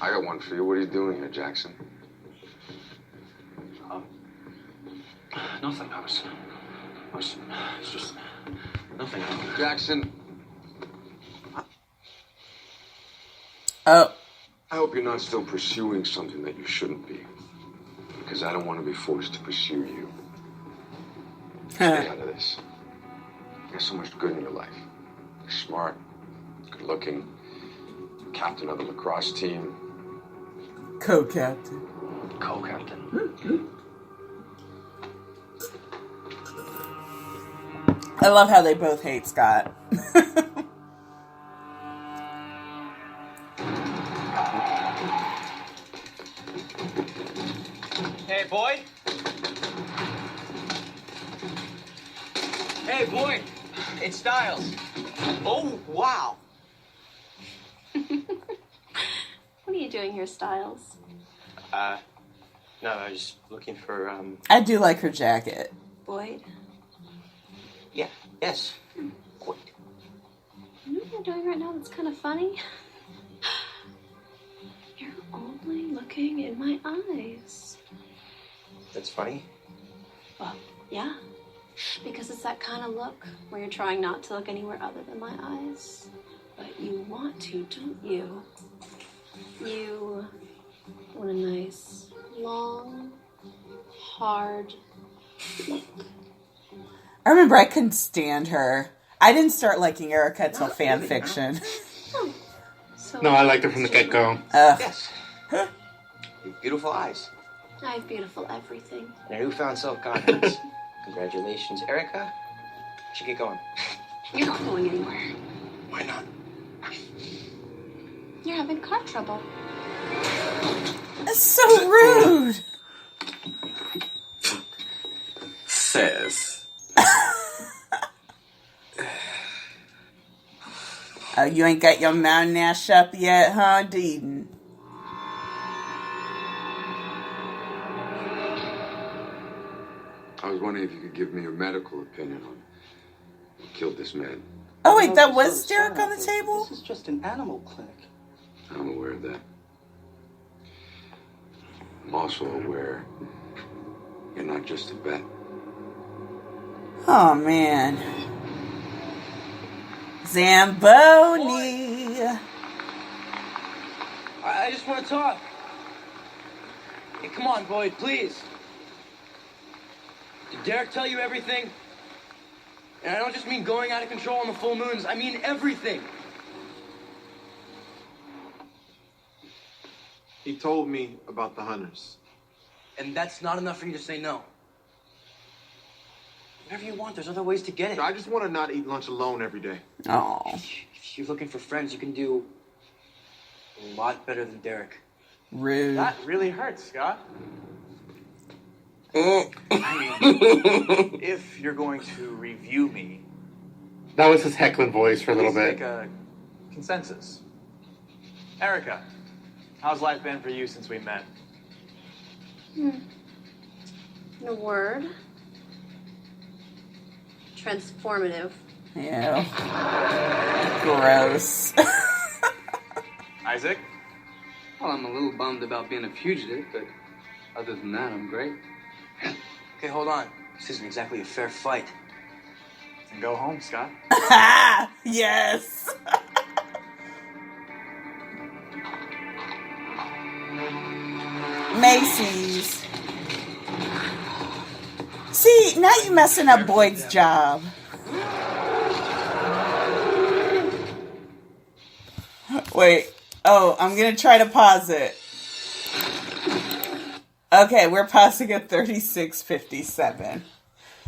I got one for you. What are you doing here, Jackson? Nothing. It's just nothing. Jackson. Oh. I hope you're not still pursuing something that you shouldn't be. Because I don't want to be forced to pursue you. Stay out of this. There's so much good in your life. You're smart, good looking, captain of the lacrosse team. Co-captain. Co-captain. I love how they both hate Scott. Hey, Boyd. Hey, boy, it's Stiles. Oh, wow. What are you doing here, Stiles? No, I was just looking for, I do like her jacket. Boyd? Yeah, yes. You know what you're doing right now that's kind of funny? You're only looking in my eyes. That's funny. Well, yeah. Because it's that kind of look where you're trying not to look anywhere other than my eyes. But you want to, don't you? You want a nice, long, hard look. I remember I couldn't stand her. I didn't start liking Erica until fan fiction. No, I liked her from the get-go. Yes. Beautiful eyes. I have beautiful everything. And a newfound self-confidence. Congratulations, Erica. We should get going. You're not going anywhere. Why not? You're having car trouble. That's so rude. Sis. Oh, you ain't got your mountain ash up yet, huh, Deedon? I was wondering if you could give me a medical opinion on who killed this man. Oh, wait, that was Derek on the table? This is just an animal clinic. I'm aware of that. I'm also aware you're not just a vet. Oh, man. Zamboni. I just want to talk. Hey, come on, Boyd, please. Did Derek tell you everything? And I don't just mean going out of control on the full moons. I mean everything. He told me about the hunters. And that's not enough for you to say no. Whatever you want, there's other ways to get it. I just want to not eat lunch alone every day. Oh. If you're looking for friends, you can do a lot better than Derek. Rude. That really hurts, Scott. If you're going to review me, That was his heckling voice for a little please bit. make a consensus. Erica, how's life been for you since we met? In a word, transformative. Ew. Gross. Isaac? Well, I'm a little bummed about being a fugitive, but other than that, I'm great. Okay, hold on. This isn't exactly a fair fight. Then go home, Scott. Yes. Macy's. See, now you're messing up Boyd's job. Wait. Oh, I'm going to try to pause it. Okay, we're pausing at 36:57.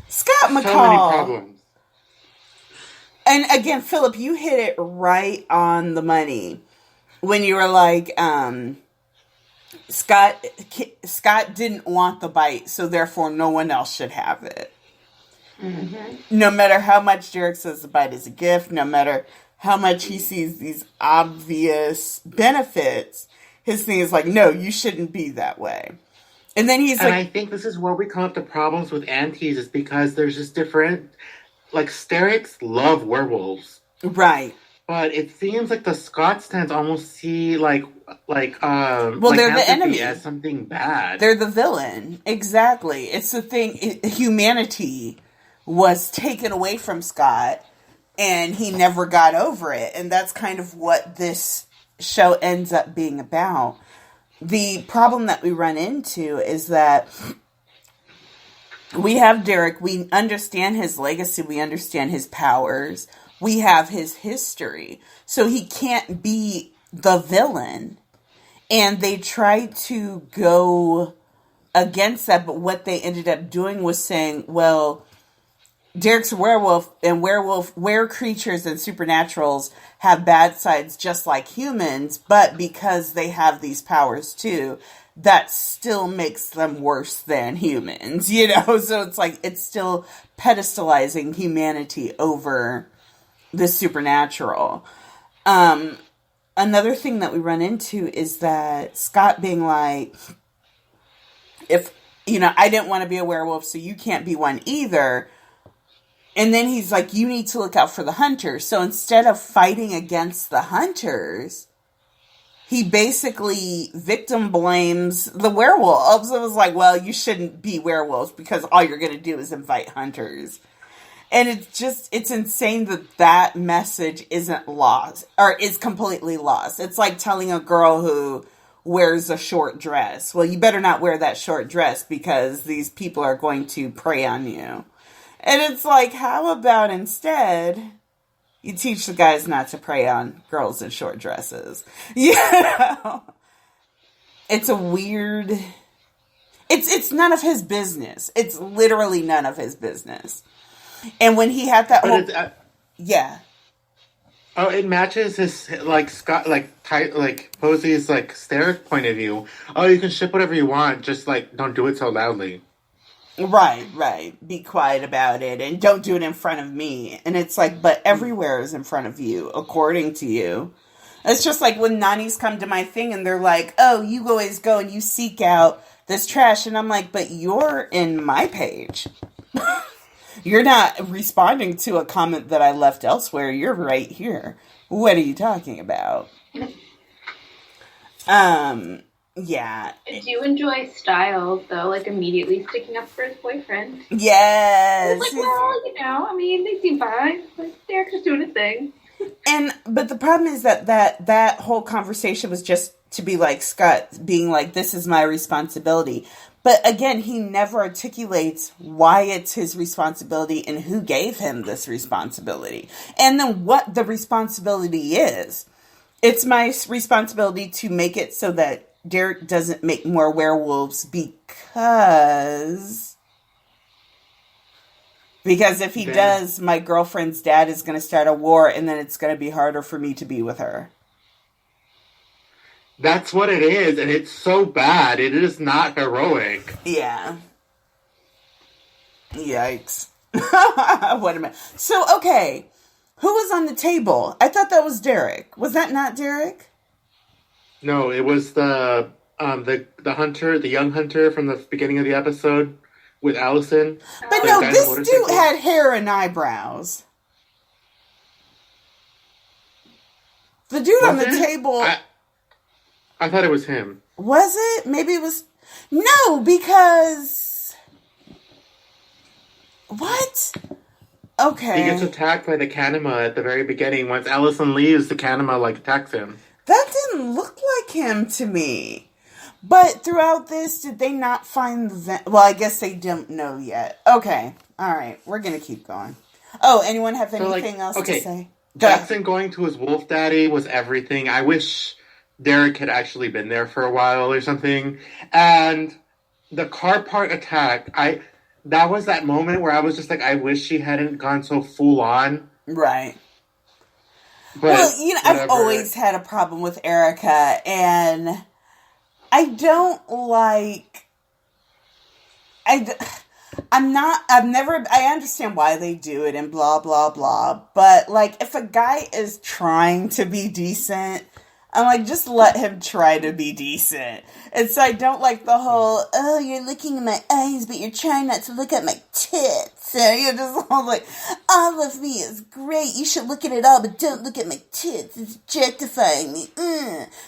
Scott McCall. So many problems. And again, Philip, you hit it right on the money when you were like, Scott didn't want the bite, so therefore no one else should have it. Mm-hmm. No matter how much Derek says the bite is a gift, no matter how much he sees these obvious benefits, his thing is like, no, you shouldn't be that way. And then he's and like... I think this is where we come up to problems with aunties, is because there's just different... Like, Sterics love werewolves. Right. But it seems like the Scott stands almost see, well, they're the enemy. As something bad. They're the villain. Exactly. It's the thing... Humanity was taken away from Scott, and he never got over it. And that's kind of what this show ends up being about. The problem that we run into is that we have Derek, we understand his legacy, we understand his powers, we have his history, so he can't be the villain. And they tried to go against that, but what they ended up doing was saying, well, Derek's a werewolf, and were creatures and supernaturals have bad sides just like humans, but because they have these powers too, that still makes them worse than humans, you know? So it's like, it's still pedestalizing humanity over the supernatural. Another thing that we run into is that Scott being like, if, you know, I didn't want to be a werewolf, so you can't be one either. And then he's like, you need to look out for the hunters. So instead of fighting against the hunters, he basically victim blames the werewolves. It was like, well, you shouldn't be werewolves because all you're going to do is invite hunters. And it's insane that message isn't lost, or is completely lost. It's like telling a girl who wears a short dress, well, you better not wear that short dress because these people are going to prey on you. And it's like, how about instead you teach the guys not to prey on girls in short dresses? You know? It's a weird... It's none of his business. It's literally none of his business. And when he had that whole... yeah. Oh, it matches his, like, Scott, like, tight, like, Posey's, like, hysteric point of view. Oh, you can ship whatever you want, just, like, don't do it so loudly. Right. Be quiet about it, and don't do it in front of me. And it's like, but everywhere is in front of you, according to you. It's just like when nannies come to my thing and they're like, oh, you always go and you seek out this trash. And I'm like, but you're in my page. You're not responding to a comment that I left elsewhere. You're right here. What are you talking about? Yeah. I do enjoy Stiles, though, like, immediately sticking up for his boyfriend. Yes. It's like, well, you know, I mean, they seem fine. Like, Derek's just doing his thing. But the problem is that whole conversation was just to be like Scott being like, this is my responsibility. But again, he never articulates why it's his responsibility and who gave him this responsibility. And then what the responsibility is. It's my responsibility to make it so that Derek doesn't make more werewolves because if he does, my girlfriend's dad is going to start a war and then it's going to be harder for me to be with her. That's what it is, and it's so bad. It is not heroic. Yeah. Yikes. Wait a minute. So, okay. Who was on the table? I thought that was Derek. Was that not Derek? No, it was the hunter, the young hunter from the beginning of the episode with Allison. But no, this dude had hair and eyebrows. The dude on the table... I thought it was him. Was it? Maybe it was... No, because... What? Okay. He gets attacked by the Kanima at the very beginning. Once Allison leaves, the Kanima, like, attacks him. That didn't look like him to me. But throughout this, did they not find them? Well, I guess they don't know yet. Okay. All right. We're going to keep going. Oh, anyone have anything else to say? Jackson going to his wolf daddy was everything. I wish Derek had actually been there for a while or something. And the car park attack, that was that moment where I was just like, I wish she hadn't gone so full on. Right. But well, you know, whatever. I've always had a problem with Erica, and I don't like... I understand why they do it and blah, blah, blah. But, like, if a guy is trying to be decent, I'm like, just let him try to be decent. And so I don't like the whole, oh, you're looking in my eyes, but you're trying not to look at my tits. And you're just all like, all of me is great. You should look at it all, but don't look at my tits. It's objectifying me.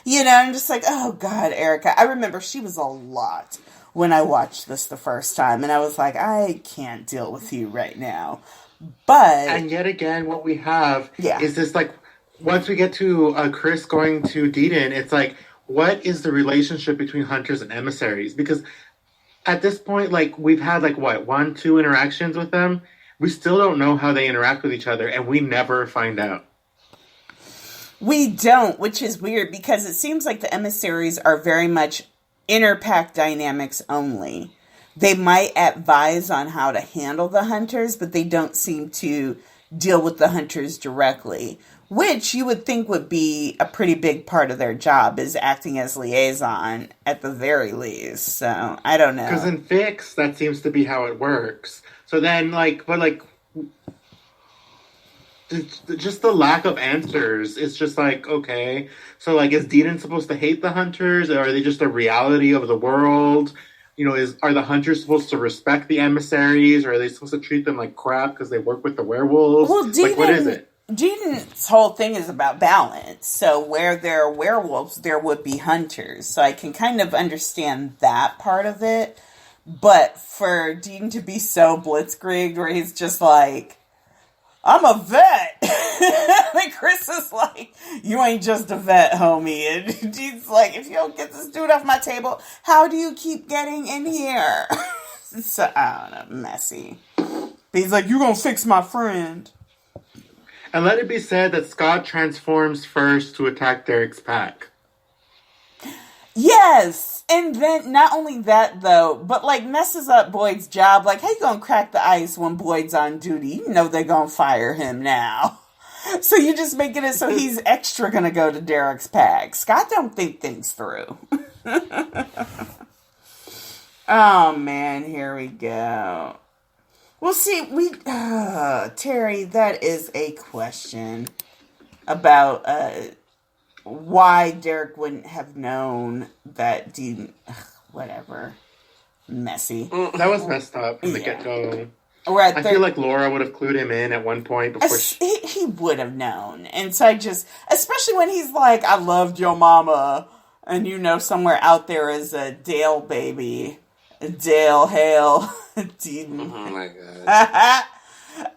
You know, I'm just like, oh, God, Erica. I remember she was a lot when I watched this the first time. And I was like, I can't deal with you right now. But... And yet again, what we have is this, like... Once we get to Chris going to Deedon, it's like, what is the relationship between hunters and emissaries? Because at this point, like, we've had, like, what, 1-2 interactions with them? We still don't know how they interact with each other, and we never find out. We don't, which is weird, because it seems like the emissaries are very much inner pack dynamics only. They might advise on how to handle the hunters, but they don't seem to deal with the hunters directly. which you would think would be a pretty big part of their job, is acting as liaison at the very least. So I don't know. Because in Fix, that seems to be how it works. So then, just the lack of answers. It's just like, okay, so like, is Deedon supposed to hate the hunters, or are they just a reality of the world? Are the hunters supposed to respect the emissaries, or are they supposed to treat them like crap because they work with the werewolves? Well, what is it? Deedon's whole thing is about balance. So where there are werewolves, there would be hunters. So I can kind of understand that part of it. But for Deedon to be so blitzkrieg, where he's just like, I'm a vet. And Chris is like, you ain't just a vet, homie. And he's like, if you don't get this dude off my table, how do you keep getting in here? So, I don't know, messy. But he's like, you gonna fix my friend. And let it be said that Scott transforms first to attack Derek's pack. Yes! And then, not only that, though, but, messes up Boyd's job. Like, how you gonna crack the ice when Boyd's on duty? You know they're gonna fire him now. So you're just making it so he's extra gonna go to Derek's pack. Scott don't think things through. Oh, man, here we go. Well, see, Terry, that is a question about, why Derek wouldn't have known that Dean, whatever, messy. That was messed up from the get-go. I feel like Laura would have clued him in at one point before he would have known. And so especially when he's like, I loved your mama, and somewhere out there is a Dale baby. Dale Hale. Dean. Oh my god.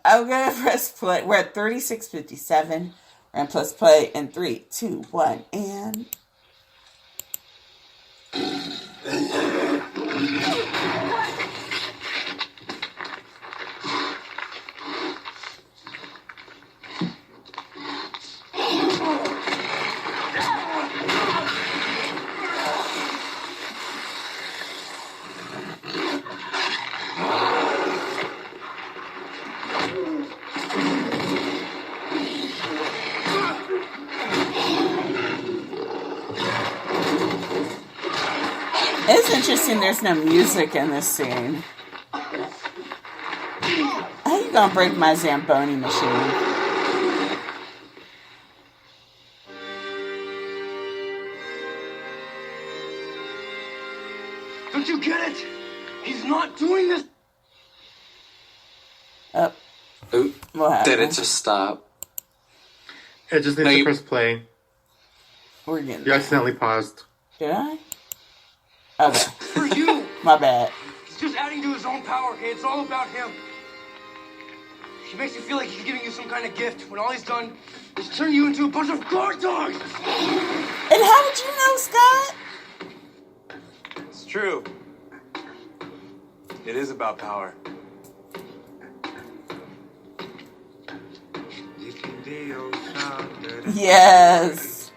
I'm gonna press play. We're at 36:57. And plus play in 3, 2, 1, and... It's interesting there's no music in this scene. How you gonna break my Zamboni machine? Don't you get it? He's not doing this. Oh. Oop. What happened? Did it just stop? It just needs to press play. We're getting You accidentally paused. Did I? Okay. For you. My bad. He's just adding to his own power, okay? It's all about him. He makes you feel like he's giving you some kind of gift when all he's done is turn you into a bunch of guard dogs. And how did you know, Scott? It's true. It is about power. Yes.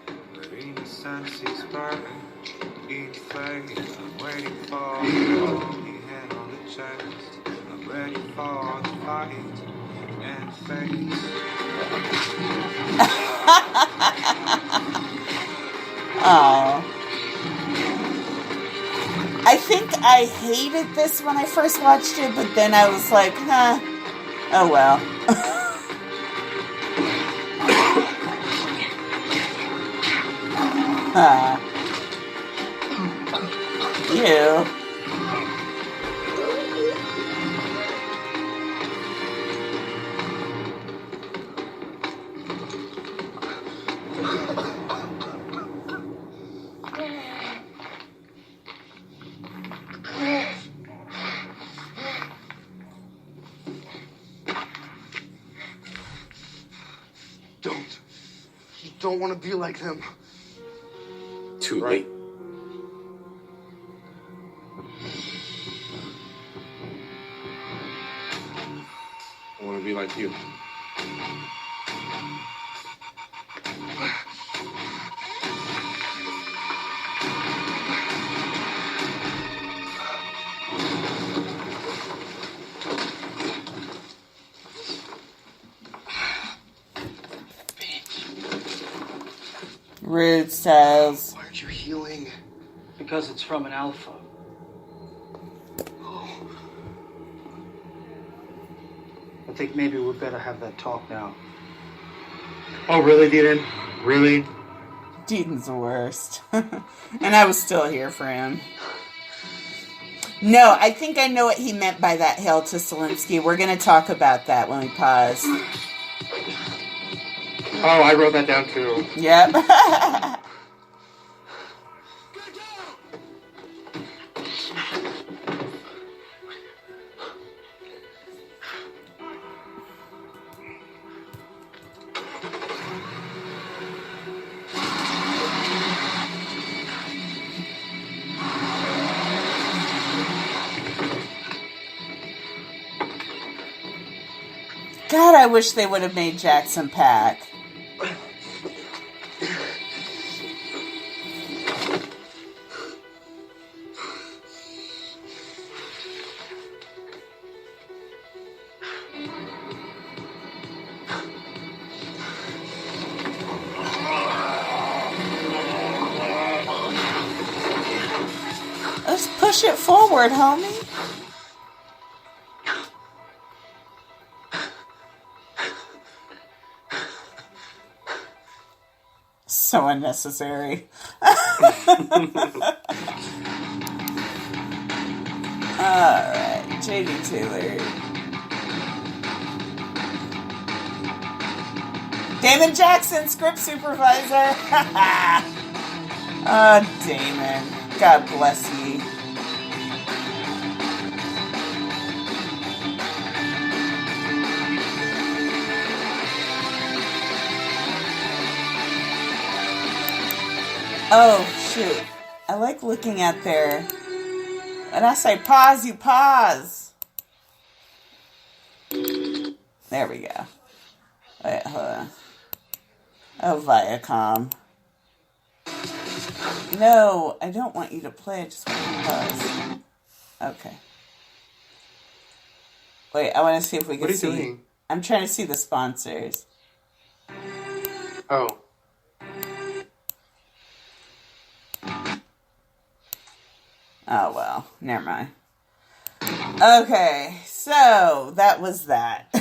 Oh. I think I hated this when I first watched it, but then I was like, huh, oh well. Ew. Don't. You don't want to be like them. Too late. I want to be like you. Rude, Stiles. Why aren't you healing? Because it's from an alpha. I think maybe we better have that talk now. Oh, really, Deaton? Really? Deaton's the worst. And I was still here for him. No, I think I know what he meant by that, Hail to Selinsky. We're going to talk about that when we pause. Oh, I wrote that down too. Yep. God, I wish they would have made Jackson pack. Let's push it forward, homie. So unnecessary. Alright, J.D. Taylor. Damon Jackson, script supervisor. Oh, Damon. God bless you. Oh, shoot. I like looking at their... When I say pause, you pause. There we go. Wait, hold on. Oh, Viacom. No, I don't want you to play. I just want you to pause. Okay. Wait, I want to see if we can see... What are you doing? I'm trying to see the sponsors. Oh. Oh, well. Never mind. Okay, so that was that.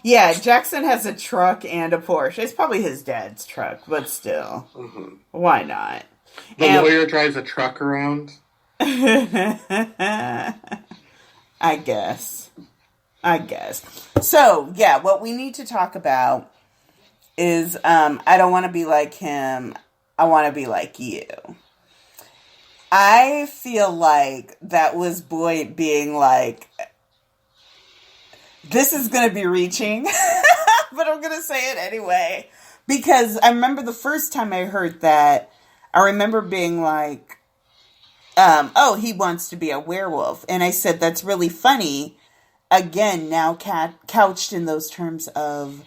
Yeah, Jackson has a truck and a Porsche. It's probably his dad's truck, but still. Mm-hmm. Why not? The lawyer drives a truck around? I guess. So, yeah, what we need to talk about is I don't want to be like him. I want to be like you. I feel like that was Boyd being like, this is going to be reaching, but I'm going to say it anyway. Because I remember the first time I heard that, I remember being like, oh, he wants to be a werewolf. And I said, that's really funny. Again, now couched in those terms of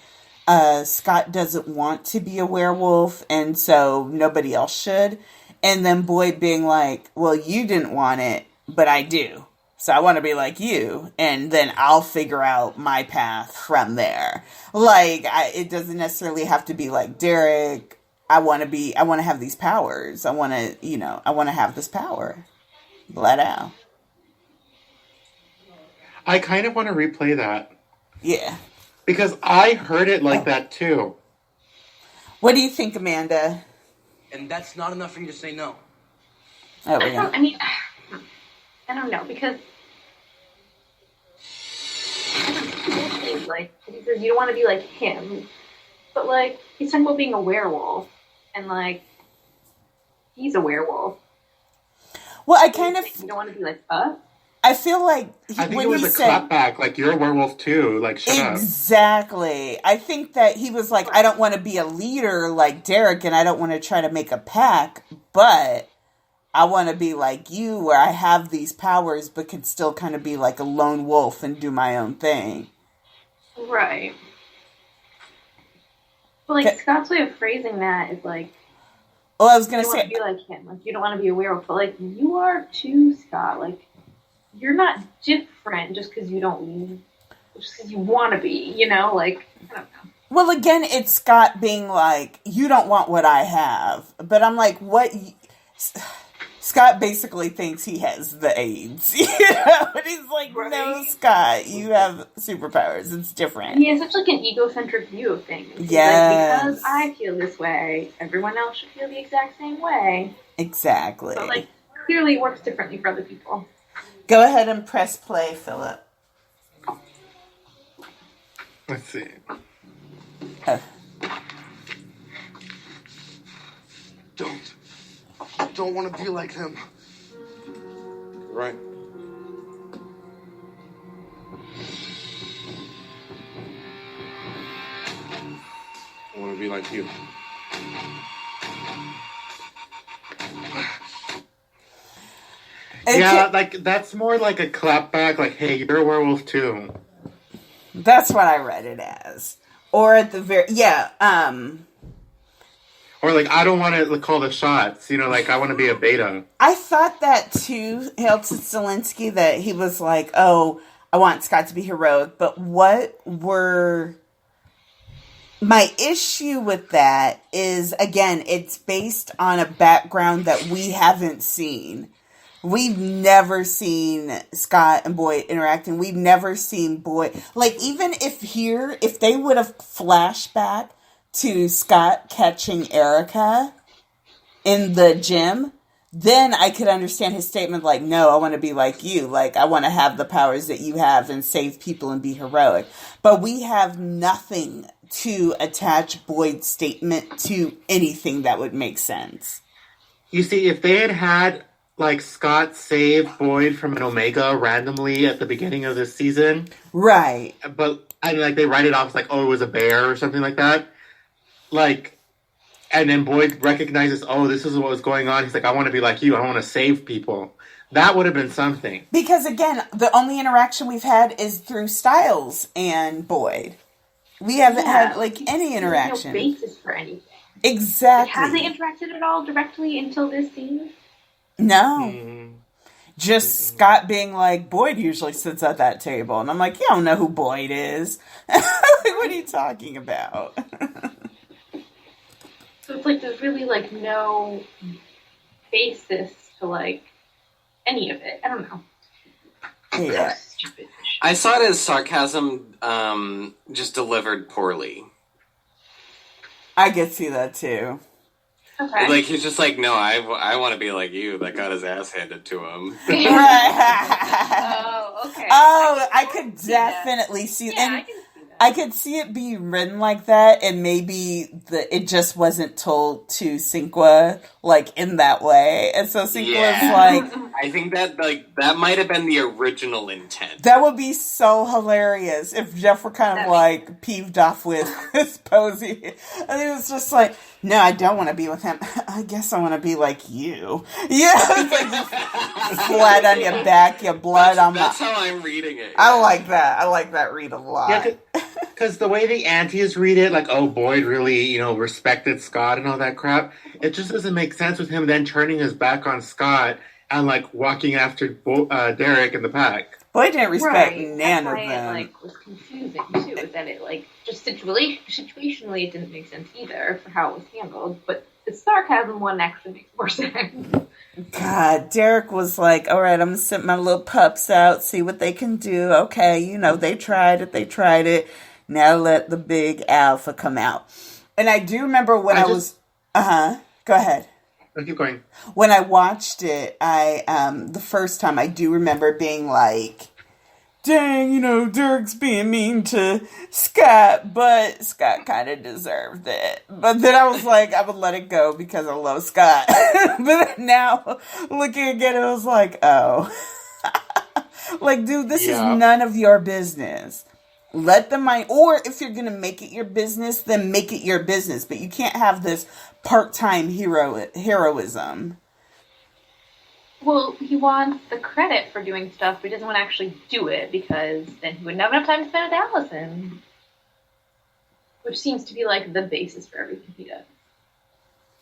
Scott doesn't want to be a werewolf, and so nobody else should. And then Boyd being like, well, you didn't want it, but I do. So I want to be like you, and then I'll figure out my path from there. Like, it doesn't necessarily have to be like Derek. I want to have these powers. I want to have this power. Let out. I kind of want to replay that. Yeah. Because I heard it like that too. What do you think, Amanda? And that's not enough for you to say no. Oh, yeah. I don't know, because like he says you don't want to be like him, but like he's talking about being a werewolf, and like he's a werewolf. Well, I kind of you don't want to be like us. I feel like I think it was a clapback, like you're a werewolf too, like shut up. Exactly. I think that he was like, I don't want to be a leader like Derek, and I don't want to try to make a pack, but I want to be like you, where I have these powers, but can still kind of be like a lone wolf and do my own thing. Right. But like Scott's way of phrasing that is like, well, I was gonna you say, want to be like him, like you don't want to be a werewolf, but like you are too, Scott. Like you're not different just because you want to be. You know, like I don't know. Well, again, it's Scott being like, you don't want what I have. But I'm like, what? Scott basically thinks he has the AIDS. You know? And he's like, no, Scott, you have superpowers. It's different. He has such like an egocentric view of things. He's Yes. like, because I feel this way, everyone else should feel the exact same way. Exactly. So like, clearly it works differently for other people. Go ahead and press play, Philip. Let's see. Don't want to be like him. Right. I want to be like you. Yeah, like that's more like a clapback. Like, hey, you're a werewolf too. That's what I read it as. Or at the very Or like, I don't want to call the shots. You know, like I want to be a beta. I thought that too, Hail to Zelensky, that he was like, oh, I want Scott to be heroic. But what were... My issue with that is, again, it's based on a background that we haven't seen. We've never seen Scott and Boyd interacting. We've never seen Boyd... Like, even if they would have flashed back to Scott catching Erica in the gym, then I could understand his statement like, no, I want to be like you. Like, I want to have the powers that you have and save people and be heroic. But we have nothing to attach Boyd's statement to anything that would make sense. You see, if they had like Scott save Boyd from an Omega randomly at the beginning of this season, right? But and like they write it off as like, oh, it was a bear or something like that. Like, and then Boyd recognizes, oh, this is what was going on. He's like, I want to be like you. I want to save people. That would have been something. Because again, the only interaction we've had is through Stiles and Boyd. We haven't had like any interaction. There's no basis for anything. Exactly. Have they interacted at all directly until this scene? No. Just Scott being like, Boyd usually sits at that table. And I'm like, you don't know who Boyd is. What are you talking about? So it's like there's really like no basis to like any of it. I don't know. Yeah. Stupid. I saw it as sarcasm, just delivered poorly. I could see that too. Okay. Like, he's just like, no, I want to be like you. That got his ass handed to him. Oh, okay. Oh, I could definitely see and I could see it be written like that, and maybe it just wasn't told to Cinqua like in that way, and so Cinqua's like, I think that that might have been the original intent. that would be so hilarious if Jeff were kind of like peeved off with his Posey, and he was just like, no, I don't want to be with him. I guess I want to be like you. Yeah, it's like just flat on your back, your blood on my... That's how I'm reading it. I like that. I like that read a lot. Yeah, because the way the antis read it, like, oh, Boyd really, respected Scott and all that crap, it just doesn't make sense with him then turning his back on Scott and, like, walking after Derek in the pack. Boyd didn't respect none That's of why them. it was confusing too. Is that it just situationally it didn't make sense either for how it was handled, but the sarcasm one actually makes more sense. God, Derek was like, all right, I'm going to send my little pups out, see what they can do. Okay, they tried it. Now let the big alpha come out. And I do remember when I was... Go ahead. I'll keep going. When I watched it, the first time, I do remember being like, dang, Derek's being mean to Scott, but Scott kind of deserved it. But then I was like, I would let it go because I love Scott. But now, looking again, it was like, oh. Like, dude, this is none of your business. Let them mind, or if you're going to make it your business, then make it your business. But you can't have this part-time heroism. Well, he wants the credit for doing stuff, but he doesn't want to actually do it because then he wouldn't have enough time to spend with Allison. Which seems to be like the basis for everything he does.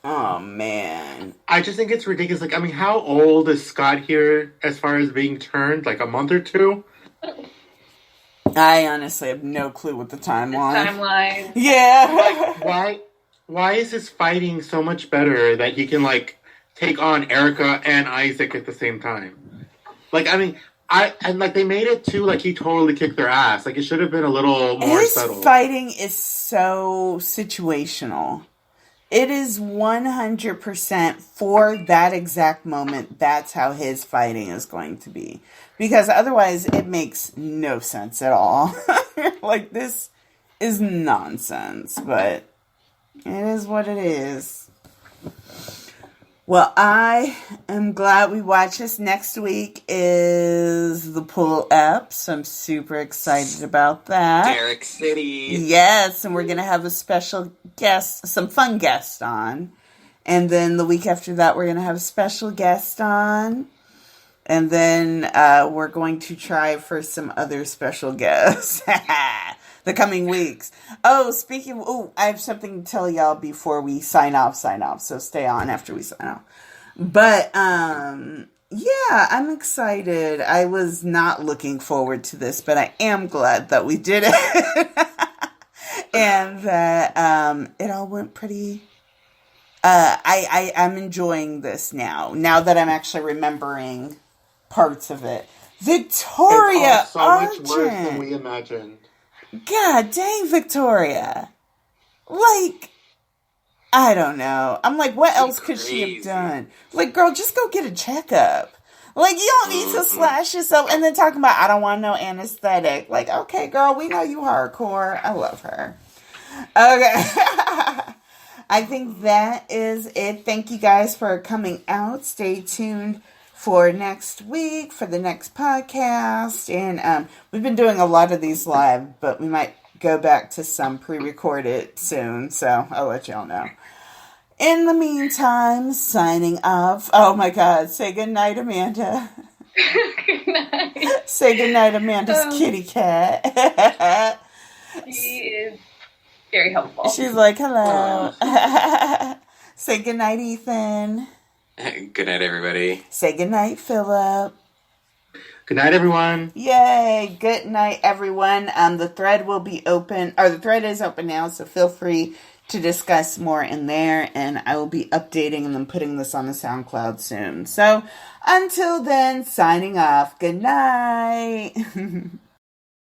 Oh, man. I just think it's ridiculous. Like, I mean, how old is Scott here as far as being turned? Like a month or two? I honestly have no clue what the timeline. Timeline. Yeah. Like, why is his fighting so much better that he can, like, take on Erica and Isaac at the same time? Like, I mean, they made it too, like, he totally kicked their ass. Like, it should have been a little more subtle. His fighting is so situational. It is 100% for that exact moment. That's how his fighting is going to be. Because otherwise, it makes no sense at all. Like, this is nonsense, but it is what it is. Well, I am glad we watched this. Next week is the Pull Up, so I'm super excited about that. Derek City. Yes, and we're going to have a special guest, some fun guests on. And then the week after that, we're going to have a special guest on. And then we're going to try for some other special guests the coming weeks. Oh, I have something to tell y'all before we sign off. So stay on after we sign off. But, yeah, I'm excited. I was not looking forward to this, but I am glad that we did it. And that it all went pretty... I'm enjoying this now that I'm actually remembering parts of it. Victoria It's all so much Argent. worse than we imagined. God dang, Victoria. Like, I don't know. I'm like, what else could she have done? Like, girl, just go get a checkup. Like, you don't need to slash yourself and then talking about, I don't want no anesthetic. Like, okay, girl, we know you hardcore. I love her. Okay. I think that is it. Thank you guys for coming out. Stay tuned for next week, for the next podcast. And we've been doing a lot of these live, but we might go back to some pre-recorded soon. So I'll let y'all know. In the meantime, signing off. Oh my God. Say goodnight, Amanda. Good night. Say goodnight, Amanda's kitty cat. She is very helpful. She's like, hello. Say goodnight, Ethan. Good night, everybody. Say goodnight, Philip. Good night, everyone. Yay. Good night, everyone. The thread will be open, or the thread is open now, so feel free to discuss more in there, and I will be updating and then putting this on the SoundCloud soon. So until then, signing off. Good night.